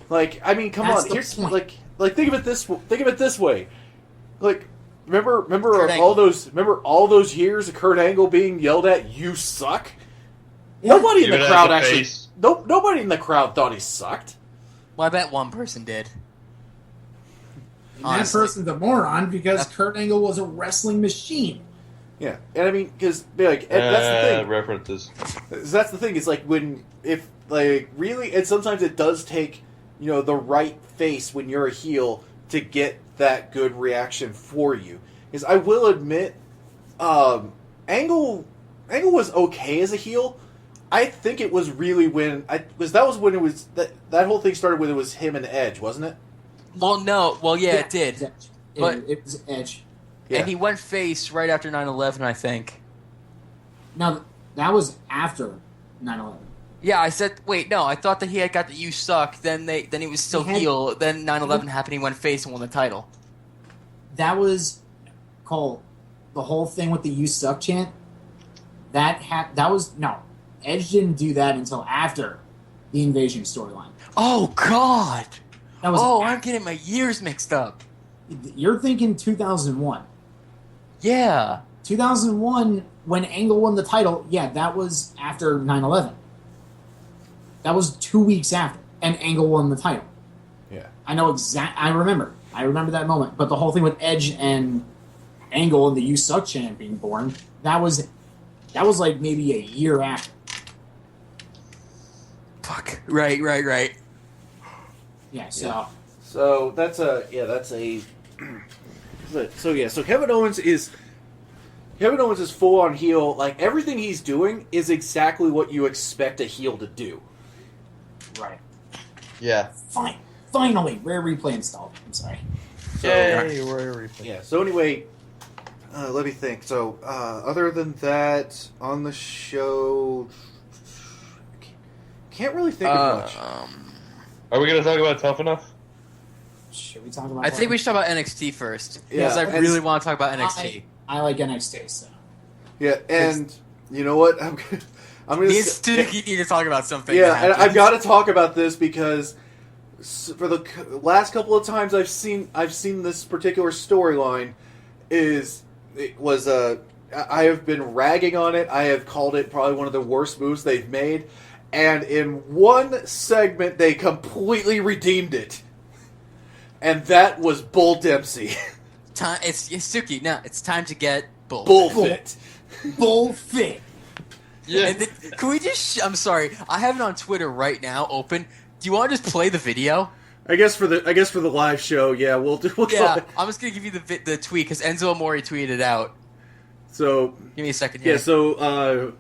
Like, I mean, come That's on. the Here's point. like think of it this way. Like, remember all those years of Kurt Angle being yelled at, "You suck." Yeah. Nobody in the crowd actually. Face. Nobody in the crowd thought he sucked. Well, I bet one person did. And that person's a moron because Kurt Angle was a wrestling machine. Yeah, and I mean, because that's the thing. References. That's the thing. It's like really, and sometimes it does take the right face when you're a heel to get that good reaction for you. Because I will admit, Angle was okay as a heel. I think it was really that was when it was that whole thing started when it was him and Edge, wasn't it? Well, no. Well, yeah, it did. But it was Edge. Yeah. And he went face right after 9/11, I think. Now, that was after 9/11. Yeah, I said, wait, no, I thought that he had got the "you suck." Then he was still heel. Then 9/11 happened. He went face and won the title. That was Cole. The whole thing with the "you suck" chant. That was no. Edge didn't do that until after the Invasion storyline. Oh God! That was I'm getting my years mixed up. You're thinking 2001. Yeah. 2001, when Angle won the title, yeah, that was after 9/11. That was 2 weeks after, and Angle won the title. Yeah. I remember that moment. But the whole thing with Edge and Angle and the You Suck chant being born, that was like maybe a year after. Fuck. Right. Yeah, so So so Kevin Owens is full on heel. Like everything he's doing is exactly what you expect a heel to do. right. Yeah. Fine. Finally, rare replay installed. I'm sorry. Yay, rare replay. Yeah. So anyway, let me think. So other than that, on the show, can't really think of much. Are we going to talk about Tough Enough? Should we talk about? I think we should talk about NXT first Yeah, because I and- really want to talk about NXT. I like NXT. So Yeah, and you know what? I'm gonna. Me and Stu need to talk about something. Yeah, that and happened. I've got to talk about this because for the last couple of times I've seen this particular storyline I have been ragging on it. I have called it probably one of the worst moves they've made, and in one segment they completely redeemed it, and that was Bull Dempsey. It's Suki. No, it's time to get bull. Bullfit. bullfit. Yeah. And then, can we just? I'm sorry. I have it on Twitter right now. Open. Do you want to just play the video? I guess for the live show, yeah, we'll go. Yeah, I'm just gonna give you the tweet because Enzo Amore tweeted it out. So Give me a second yeah, here. so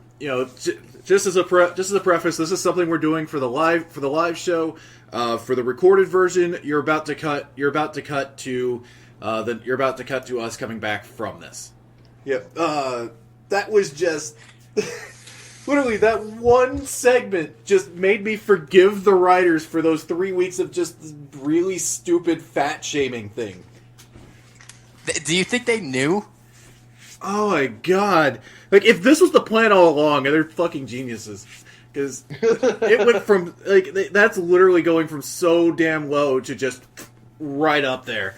just as a preface, this is something we're doing for the live show. For the recorded version, you're about to cut to us coming back from this. Yep. That was just literally that one segment just made me forgive the writers for those 3 weeks of just really stupid fat shaming thing. Do you think they knew? Oh my god! Like if this was the plan all along, they're fucking geniuses. Because it went from that's literally going from so damn low to just right up there.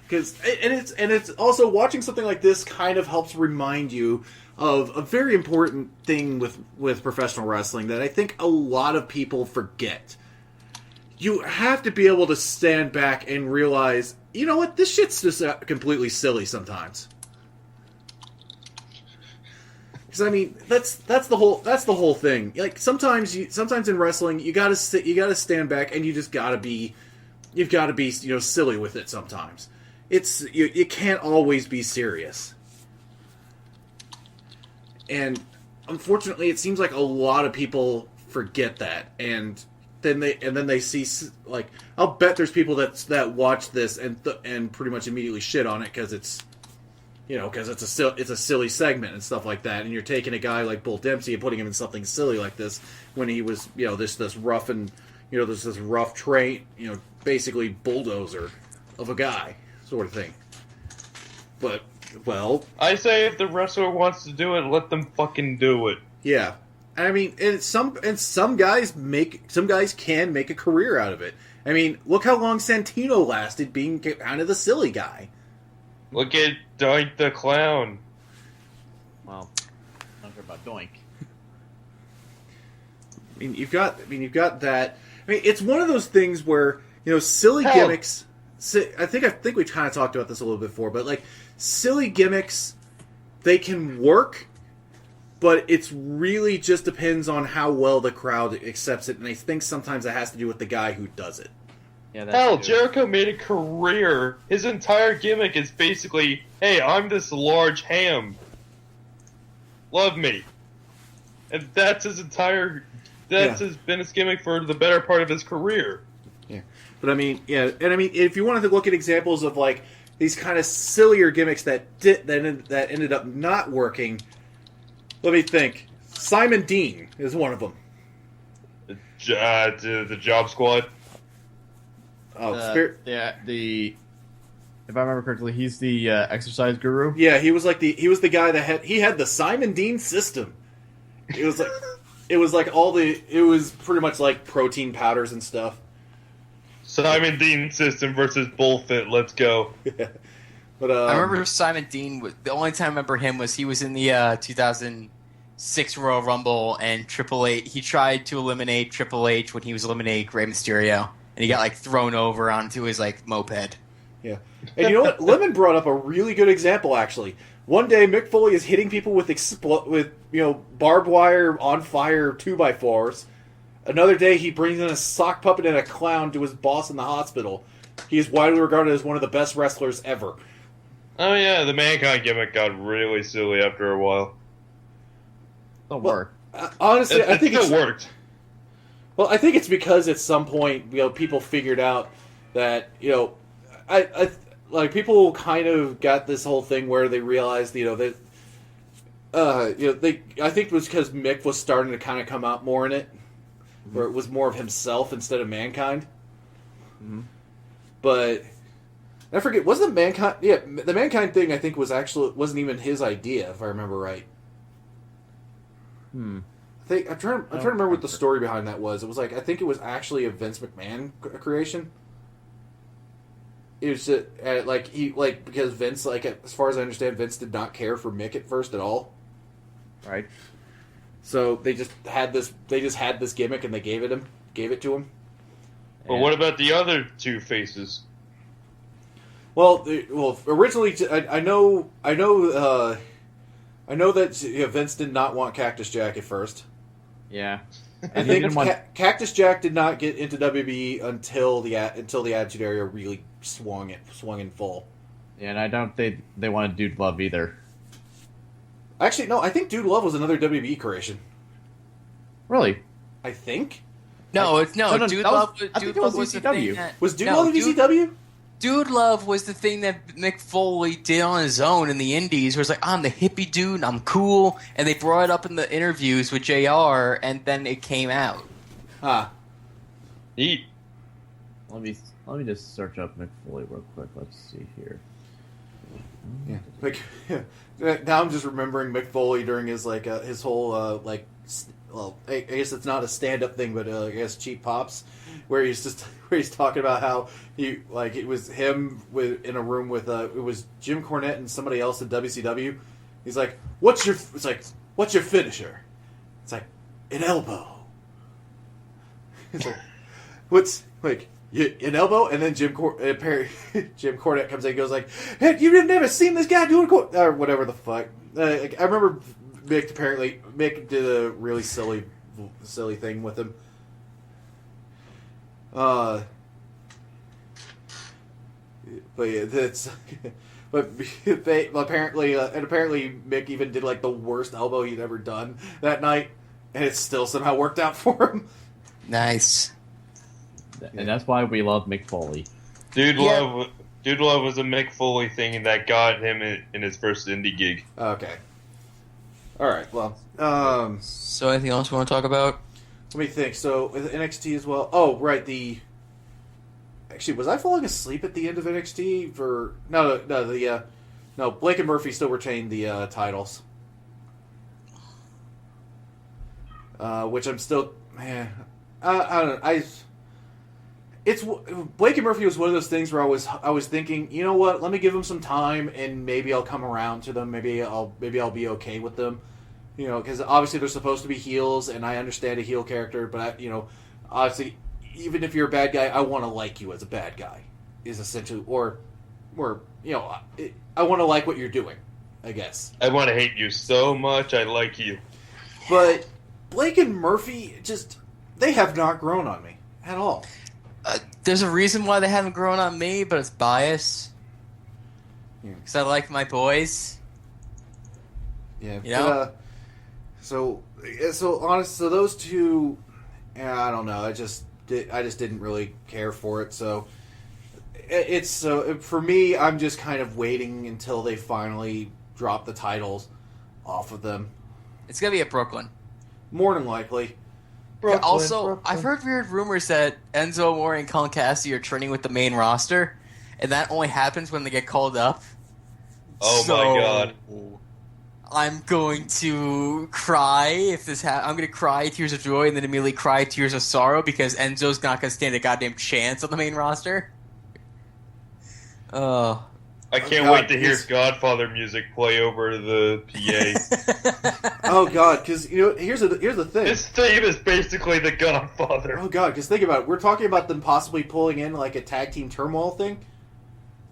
Because it's also watching something like this kind of helps remind you of a very important thing with professional wrestling that I think a lot of people forget. You have to be able to stand back and realize, you know what, this shit's just completely silly sometimes. Because I mean, that's the whole thing. Like sometimes in wrestling, you gotta stand back and you've got to be silly with it sometimes. You can't always be serious. And unfortunately, it seems like a lot of people forget that, and then they see, like, I'll bet there's people that watch this and pretty much immediately shit on it because it's a silly segment and stuff like that, and you're taking a guy like Bull Dempsey and putting him in something silly like this when he was this rough and this rough train, basically bulldozer of a guy sort of thing. But well, I say if the wrestler wants to do it, let them fucking do it. yeah. I mean, some guys can make a career out of it. I mean, look how long Santino lasted being kind of the silly guy. Look at Doink the Clown. Well, not sure about Doink. I mean, you've got that. I mean, it's one of those things where silly Hell. gimmicks. I think we kind of talked about this a little bit before, but like silly gimmicks, they can work, but it's really just depends on how well the crowd accepts it, and I think sometimes it has to do with the guy who does it. Yeah, that's Hell, true. Jericho made a career. His entire gimmick is basically, hey, I'm this large ham. Love me. And that's his entire... been his gimmick for the better part of his career. Yeah, but I mean, yeah, and I mean, if you wanted to look at examples of like these kind of sillier gimmicks that ended up not working, let me think. Simon Dean is one of them. The Job Squad. Oh, if I remember correctly, he's the exercise guru. yeah, he was the guy that had the Simon Dean system. It was like it was pretty much like protein powders and stuff. Simon Dean system versus Bullfit. Let's go. But I remember Simon Dean. The only time I remember him was he was in the 6 Royal Rumble and Triple H. He tried to eliminate Triple H when he was eliminating Rey Mysterio, and he got like thrown over onto his like moped. Yeah. And you know what? Lemon brought up a really good example, actually. One day, Mick Foley is hitting people with barbed wire on fire 2x4s. Another day, he brings in a sock puppet and a clown to his boss in the hospital. He is widely regarded as one of the best wrestlers ever. Oh yeah, the Mankind gimmick got really silly after a while. Don't work. Honestly, I think it it's worked. Well, I think it's because at some point, people figured out that, I like people kind of got this whole thing where they realized, that I think it was because Mick was starting to kind of come out more in it, where it was more of himself instead of Mankind. Mm-hmm. But I forget, wasn't Mankind? Yeah, the Mankind thing I think wasn't even his idea, if I remember right. Hmm. I'm trying to remember what the story behind that was. It was I think it was actually a Vince McMahon creation. It was because Vince, as far as I understand, Vince did not care for Mick at first at all. Right. So they just had this gimmick and they gave it to him. But what about the other two faces? Well, originally I know that Vince did not want Cactus Jack at first. Yeah. I think Cactus Jack did not get into WWE until the Attitude Era really swung in full. Yeah, and I don't think they wanted Dude Love either. Actually, no. I think Dude Love was another WWE creation. Really? I think. No, Dude Love was the ECW. thing Was Dude Love in ECW? Dude Love was the thing that Mick Foley did on his own in the Indies, where it's like, I'm the hippie dude, I'm cool, and they brought it up in the interviews with JR, and then it came out. Ah. Neat. Let me just search up Mick Foley real quick. Let's see here. Yeah. Now I'm just remembering Mick Foley during his his whole I guess it's not a stand-up thing, but I guess Cheap Pops, where he's talking about how it was him in a room with it was Jim Cornette and somebody else in WCW. He's like, what's your finisher? It's like an elbow. It's like, what's an elbow? And then Jim Cornette comes in and goes like, hey, you've never seen this guy doing or whatever the fuck. I remember Mick did a really silly thing with him. But yeah, that's. But apparently Mick even did the worst elbow he'd ever done that night, and it still somehow worked out for him. Nice. And that's why we love Mick Foley. Dude Love was a Mick Foley thing that got him in his first indie gig. Okay. All right. Well. So anything else you want to talk about? Let me think. So with NXT as well. Oh, right. Actually, was I falling asleep at the end of NXT for no? Blake and Murphy still retained the titles, which I'm still. I don't know. It's Blake and Murphy was one of those things where I was thinking, you know what? Let me give them some time, and maybe I'll come around to them. Maybe I'll be okay with them, because obviously they're supposed to be heels, and I understand a heel character, but obviously, even if you're a bad guy, I want to like you as a bad guy, is essentially, or I want to like what you're doing, I guess. I want to hate you so much, I like you. But Blake and Murphy they have not grown on me at all. There's a reason why they haven't grown on me, but it's bias. Because I like my boys. Yeah. So those two, I don't know. I just didn't really care for it. So for me, I'm just kind of waiting until they finally drop the titles off of them. It's gonna be at Brooklyn. More than likely. Brooklyn. I've heard weird rumors that Enzo Amore and Colin Cassidy are training with the main roster, and that only happens when they get called up. Oh my god. I'm going to cry if this I'm going to cry tears of joy and then immediately cry tears of sorrow because Enzo's not going to stand a goddamn chance on the main roster. I can't God, wait to hear this- Godfather music play over the PA. Oh God, because here's the thing. This theme is basically the Godfather. Oh God, because think about it. We're talking about them possibly pulling in like a tag team turmoil thing.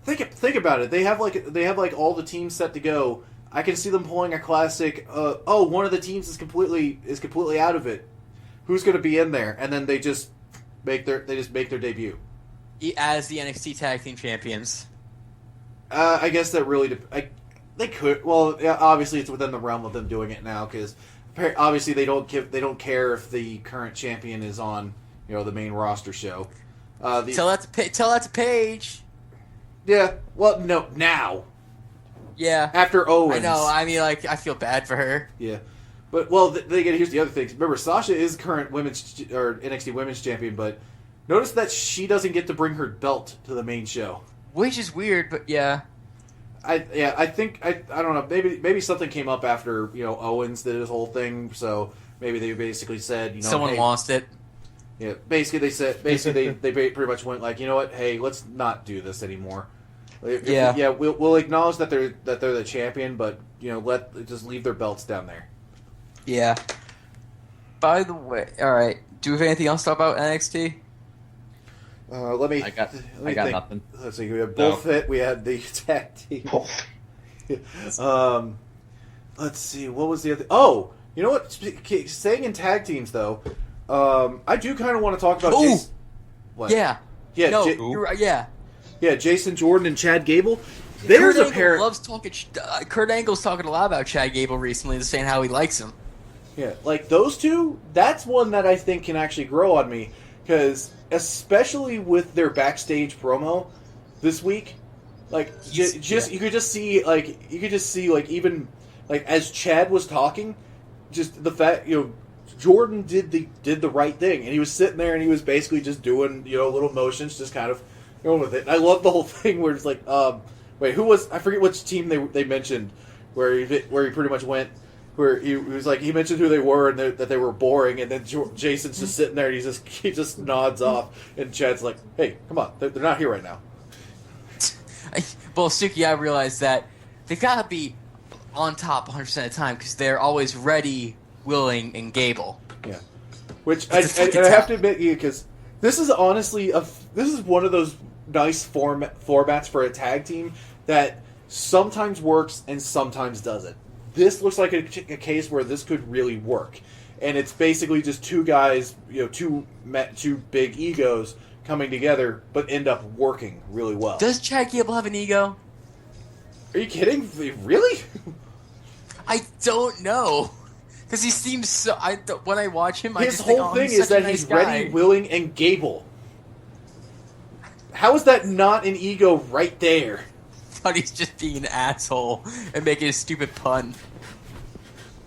Think about it. They have like all the teams set to go. I can see them pulling a classic. One of the teams is completely out of it. Who's going to be in there? And then they just make their debut. As the NXT Tag Team Champions. I guess that really they could. Well, yeah, obviously it's within the realm of them doing it now because obviously they don't care if the current champion is on the main roster show. Tell that to Paige. Yeah. Well, no, now. Yeah. After Owens. I know. I mean, like, I feel bad for her. Yeah. But here's the other thing. Remember, Sasha is current NXT Women's Champion, but notice that she doesn't get to bring her belt to the main show. Which is weird, but yeah. I don't know. Maybe something came up after Owens did his whole thing, so maybe they basically said someone hey, lost it. Yeah. Basically they pretty much went like, you know what? Hey, let's not do this anymore. We'll acknowledge that they're the champion, but just leave their belts down there. Yeah. By the way, all right. Do we have anything else to talk about NXT? I got think. nothing. Let's see. We have Bullfit. We had the tag team. Let's see. What was the other? Oh, you know what? Staying in tag teams though, I do kind of want to talk about. What? Yeah. Yeah. No, you're right. Yeah. Yeah. Jason Jordan and Chad Gable. There's Kurt a pair. Angle loves talking. Kurt Angle's talking a lot about Chad Gable recently, saying how he likes him. Yeah, like those two. That's one that I think can actually grow on me because, especially with their backstage promo this week, like you could just see even like as Chad was talking, just the fact Jordan did the right thing, and he was sitting there and he was basically just doing little motions, just kind of going with it. And I love the whole thing where it's like, wait, who was I forget which team they mentioned where he pretty much went. Where he was like, he mentioned who they were and that they were boring, and then Jason's just sitting there and he just nods off, and Chad's like, "Hey, come on, they're not here right now." Well, Suki, I realized that they've got to be on top 100% of the time because they're always ready, willing, and Gable. Yeah, which I have to admit, because this is honestly this is one of those nice formats for a tag team that sometimes works and sometimes doesn't. This looks like a case where this could really work, and it's basically just two guys, two big egos coming together, but end up working really well. Does Chad Gable have an ego? Are you kidding? Really? I don't know, because he seems so. When I watch him, his whole thing is that he's ready, willing, and Gable. How is that not an ego right there? Thought he's just being an asshole and making a stupid pun.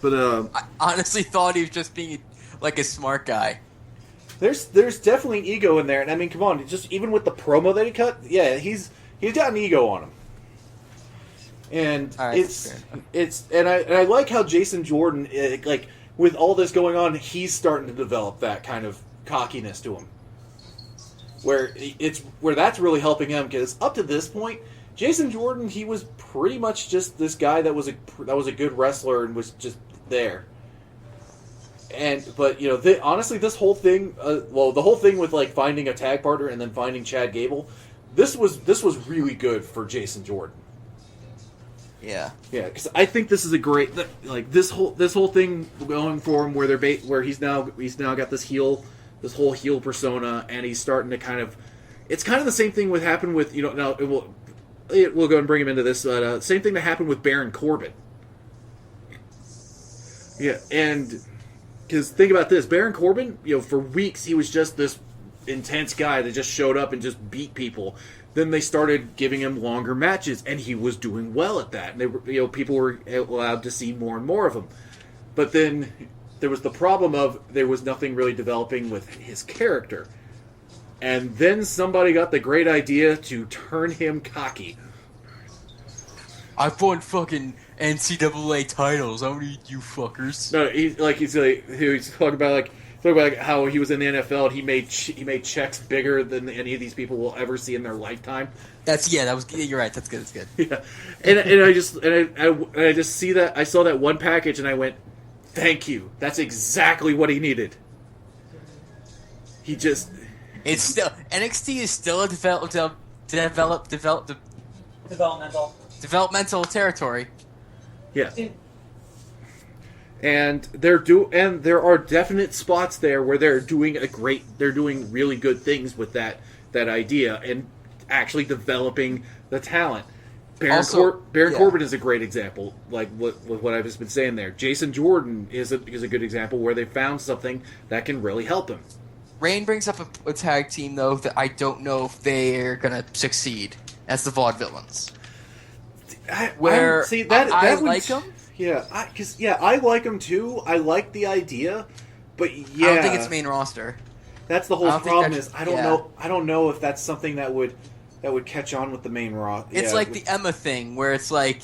But I honestly thought he was just being like a smart guy. There's definitely ego in there, and I mean, come on, just even with the promo that he cut, yeah, he's got an ego on him, and right, I like how Jason Jordan, like with all this going on, he's starting to develop that kind of cockiness to him, where that's really helping him because up to this point. Jason Jordan, he was pretty much just this guy that was a good wrestler and was just there. But honestly, this whole thing, the whole thing with like finding a tag partner and then finding Chad Gable, this was really good for Jason Jordan. Yeah, yeah, because I think this is a great this whole thing going for him where he's now got this whole heel persona, and he's starting to kind of. It's kind of the same thing happened with now it will. We'll go and bring him into this. But, same thing that happened with Baron Corbin. Yeah, and because think about this, Baron Corbin, for weeks he was just this intense guy that just showed up and just beat people. Then they started giving him longer matches, and he was doing well at that. And they were, people were allowed to see more and more of him. But then there was the problem of there was nothing really developing with his character. And then somebody got the great idea to turn him cocky. I've won fucking NCAA titles. How many you fuckers? No, he's talking about like, talk about how he was in the NFL and he made checks bigger than any of these people will ever see in their lifetime. You're right. That's good. That's good. Yeah, and I just see that I saw that one package and I went, thank you. That's exactly what he needed. He just It's still NXT is still a developmental territory. yeah. And there are definite spots there where they're doing really good things with that idea and actually developing the talent. Baron Corbin is a great example, like what I've just been saying there. Jason Jordan is a good example where they found something that can really help him. Rain brings up a tag team though that I don't know if they're gonna succeed. That's the Vaudevillains. I like them. Yeah, I like them too. I like the idea, but yeah, I don't think it's main roster. That's the whole problem. I don't know if that's something that would catch on with the main roster. It's like the Emma thing where it's like,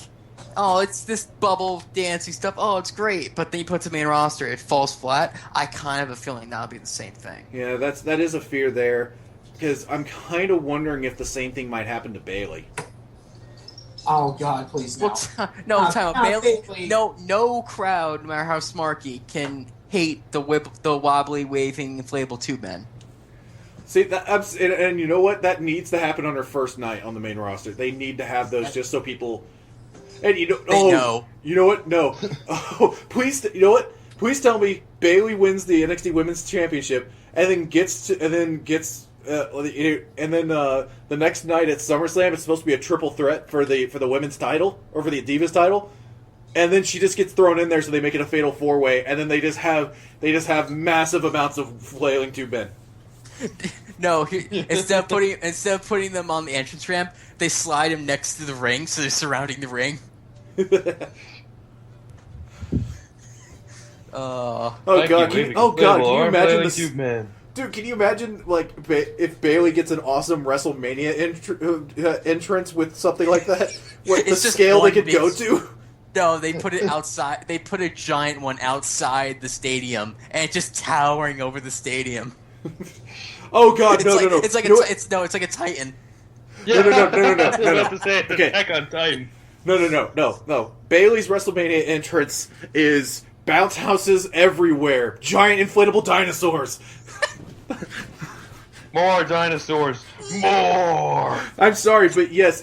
oh, it's this bubble dancing stuff. Oh, it's great, but then you put the main roster, it falls flat. I kind of have a feeling that'll be the same thing. Yeah, that is a fear there, because I'm kind of wondering if the same thing might happen to Bayley. Oh God, please no. Time out. Bayley. No crowd, no matter how smarky, can hate the wobbly, waving, inflatable tube men. See that, and you know what? That needs to happen on her first night on the main roster. They need to have those just so people. And you know what? No. Oh, please. You know what? Please tell me Bayley wins the NXT Women's Championship and then the next night at SummerSlam it's supposed to be a triple threat for the women's title or for the Divas title, and then she just gets thrown in there so they make it a fatal 4-way, and then they just have massive amounts of flailing tube men. No, instead of putting them on the entrance ramp, they slide them next to the ring, so they're surrounding the ring. God! Can you imagine this? Tube man. Dude, can you imagine if Bayley gets an awesome WrestleMania entrance with something like that? What the scale they could go to? No, they put it outside. They put a giant one outside the stadium, and it's just towering over the stadium. Oh God, no! It's like a Titan. Yeah. No. Okay. Attack on Titan. No. Bayley's WrestleMania entrance is bounce houses everywhere, giant inflatable dinosaurs. More dinosaurs. More. I'm sorry, but yes,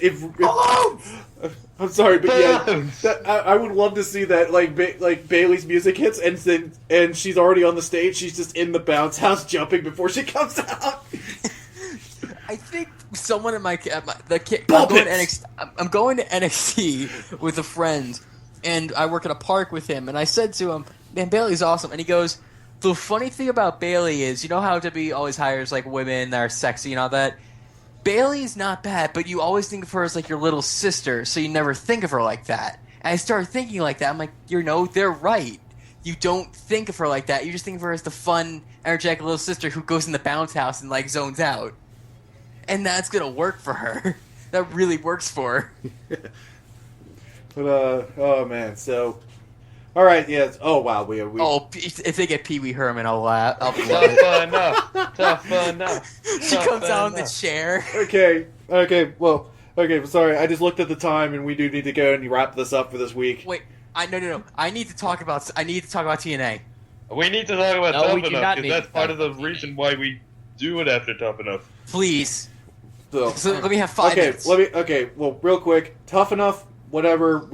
I'm sorry, but yeah, I would love to see that. Like Bayley's music hits, and she's already on the stage. She's just in the bounce house jumping before she comes out. I think someone in I'm going to NXT with a friend, and I work at a park with him. And I said to him, "Man, Bayley's awesome." And he goes, "The funny thing about Bayley is, you know how WWE always hires like women that are sexy and all that. Bayley's not bad, but you always think of her as like your little sister, so you never think of her like that." And I started thinking like that. I'm like, they're right. You don't think of her like that. You just think of her as the fun, energetic little sister who goes in the bounce house and like zones out. And that's gonna work for her. That really works for her. But oh man, so all right, yeah. Oh wow, we. Oh, if they get Pee Wee Herman, I'll laugh. Tough enough. She comes out in the chair. Okay. Sorry, I just looked at the time, and we do need to go and wrap this up for this week. Wait, no. I need to talk about TNA. We need to talk about Tough Enough because that's part of the reason why we do it after Tough Enough. Please. So let me have 5 minutes. Well, real quick, Tough Enough. Whatever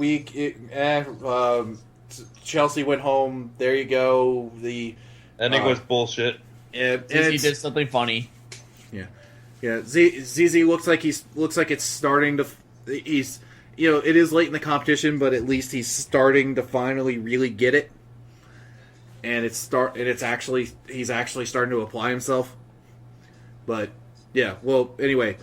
Chelsea went home. There you go. The ending was bullshit. He did something funny. Yeah. ZZ looks like it's starting to. He's it is late in the competition, but at least he's starting to finally really get it. And he's actually starting to apply himself. But yeah. Well, anyway.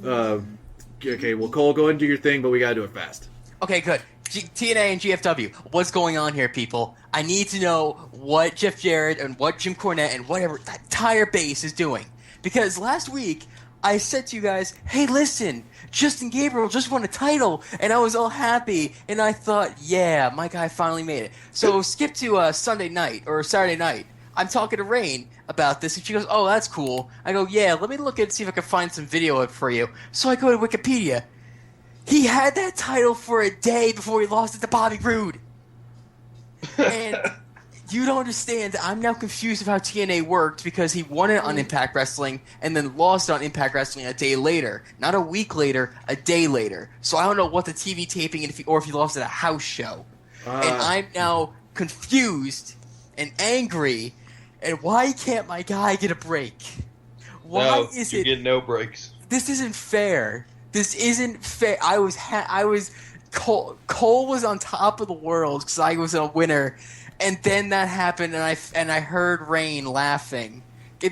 Okay. Well, Cole, go ahead and do your thing, but we gotta do it fast. Okay, good. TNA and GFW. What's going on here, people? I need to know what Jeff Jarrett and what Jim Cornette and whatever that entire base is doing. Because last week, I said to you guys, hey, listen, Justin Gabriel just won a title, and I was all happy, and I thought, yeah, my guy finally made it. So skip to Sunday night, or Saturday night. I'm talking to Rain about this, and she goes, "Oh, that's cool." I go, "Yeah, let me look and see if I can find some video of it for you." So I go to Wikipedia. He had that title for a day before he lost it to Bobby Roode. And you don't understand. I'm now confused of how TNA worked because he won it on Impact Wrestling and then lost it on Impact Wrestling a day later. Not a week later, a day later. So I don't know what the TV taping or if he lost at a house show. And I'm now confused and angry. And why can't my guy get a break? Why is you it? get no breaks. This isn't fair. This isn't fair. Cole was on top of the world because I was a winner, and then that happened, and I heard Rain laughing,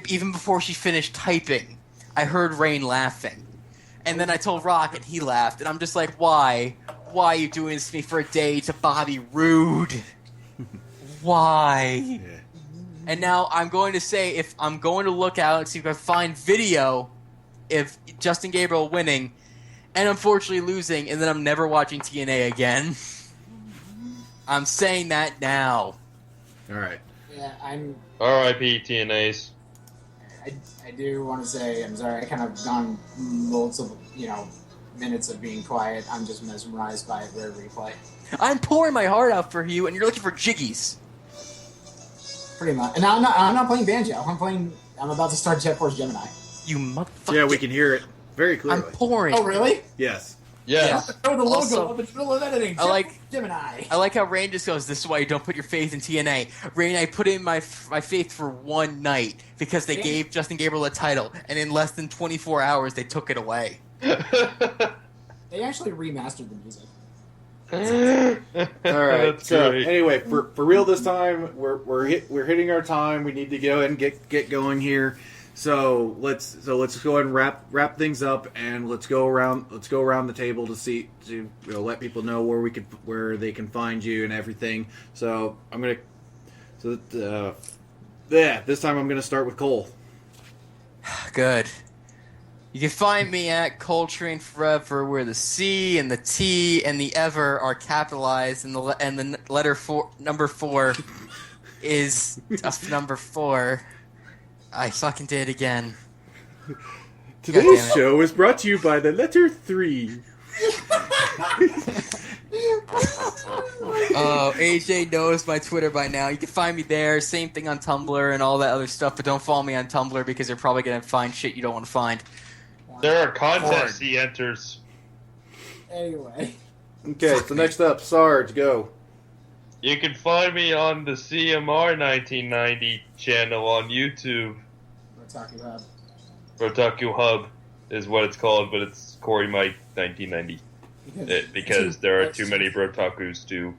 even before she finished typing. I heard Rain laughing, and then I told Rock, and he laughed, and I'm just like, why? Why are you doing this to me for a day to Bobby Roode? Why? Yeah. And now I'm going to say, if I'm going to look out and see if I find video of Justin Gabriel winning and unfortunately losing, and then I'm never watching TNA again. I'm saying that now. All right. Yeah, I'm. R.I.P. TNAs. I do want to say I'm sorry. I kind of gone multiple, minutes of being quiet. I'm just mesmerized by Rare Replay. I'm pouring my heart out for you, and you're looking for jiggies. Pretty much. And I'm not playing Banjo. I'm about to start Jet Force Gemini. You motherfucker. Yeah, we can hear it very clearly. I'm pouring. Oh, really? Yes. Yes. Throw the logo Also, up in the middle of editing. I like- Gemini. I like how Rain just goes, "This is why you don't put your faith in TNA." Rain, I put in my faith for one night because they gave Justin Gabriel a title, and in less than 24 hours they took it away. They actually remastered the music. All right. That's So great. anyway, for real this time, we're hitting our time. We need to go ahead and get going here. So let's go ahead and wrap things up, and let's go around the table to let people know where they can find you and everything. So this time I'm gonna start with Cole. Good. You can find me at Coltrane Forever, where the C and the T and the ever are capitalized, and the letter number 4 is number 4. I fucking did it again. Today's damn it. show is brought to you by the letter 3. Oh, AJ knows my Twitter by now. You can find me there. Same thing on Tumblr and all that other stuff, but don't follow me on Tumblr because you're probably going to find shit you don't want to find. There are contests he enters. Anyway. Okay, so next up, Sarge, go. You can find me on the CMR 1990 channel on YouTube. Otaku Hub. Otaku Hub is what it's called, but it's Corey Mike 1990. Because there are too many Brotakus to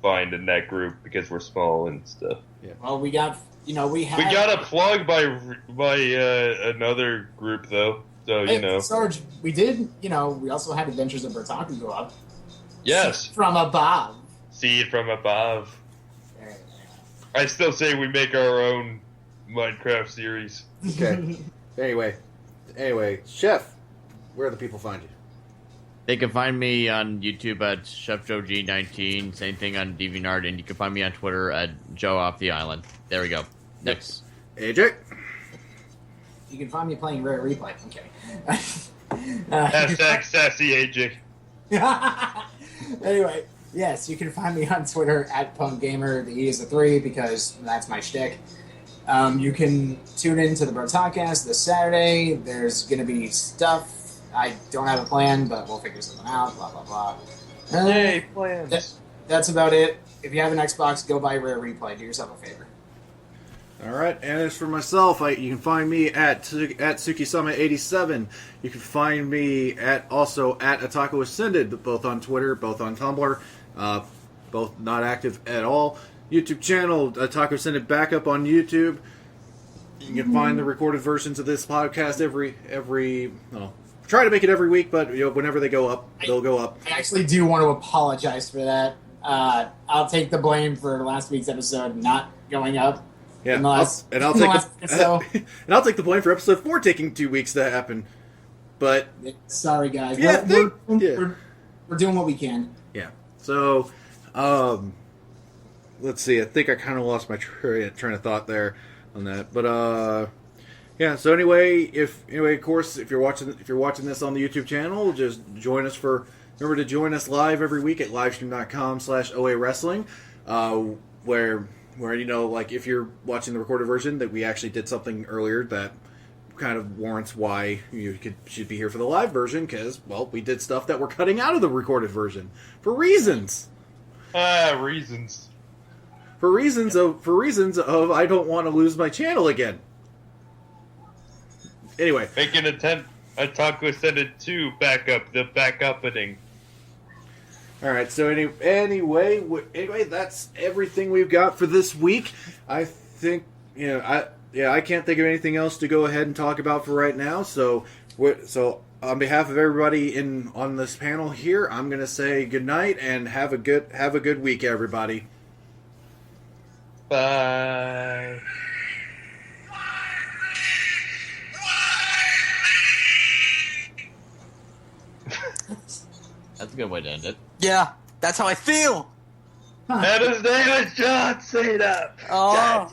find in that group because we're small and stuff. Well, we got, we had... We got a plug by another group, though. So, Hey, Sarge, we did, we also had Adventures of Bertaku go up. Yes. From above. See it from above. There you I still say we make our own Minecraft series. Okay. Anyway, Chef, where do the people find you? They can find me on YouTube at Chef Joe G19. Same thing on DeviantArt, and you can find me on Twitter at Joe Off the Island. There we go. Next. AJ? You can find me playing Rare Replay. I'm kidding. Hashtag sassy AJ. Anyway, yes, you can find me on Twitter at PunkGamer. The E is a 3 because that's my shtick. You can tune in to the Broadcast this Saturday. There's going to be stuff. I don't have a plan, but we'll figure something out. Blah, blah, blah. Yay, plans. That's about it. If you have an Xbox, go buy Rare Replay. Do yourself a favor. All right, and as for myself, you can find me at Tsukisama87. You can find me also at Otaku Ascended, both on Twitter, both on Tumblr, both not active at all. YouTube channel, Otaku Ascended Backup on YouTube. You can find the recorded versions of this podcast try to make it every week, but whenever they go up, they'll go up. I actually do want to apologize for that. I'll take the blame for last week's episode not going up. Yeah, in the last, I'll take the blame for episode 4 taking 2 weeks to happen. But sorry, guys. Yeah, We're doing what we can. yeah. So, let's see. I think I kind of lost my train of thought there on that. But yeah. So anyway, of course, if you're watching this on the YouTube channel, just join us remember to join us live every week at livestream.com/OA Wrestling, where like if you're watching the recorded version, that we actually did something earlier that kind of warrants why you should be here for the live version, because, well, we did stuff that we're cutting out of the recorded version for reasons. Reasons. For reasons of I don't want to lose my channel again. Anyway, Make an attempt. Otaku Ascended 2 the backupping. all right. So anyway, that's everything we've got for this week. I think I can't think of anything else to go ahead and talk about for right now. So on behalf of everybody on this panel here, I'm going to say good night and have a good week, everybody. Bye. That's a good way to end it. Yeah, that's how I feel. And his name is John Cena. Oh.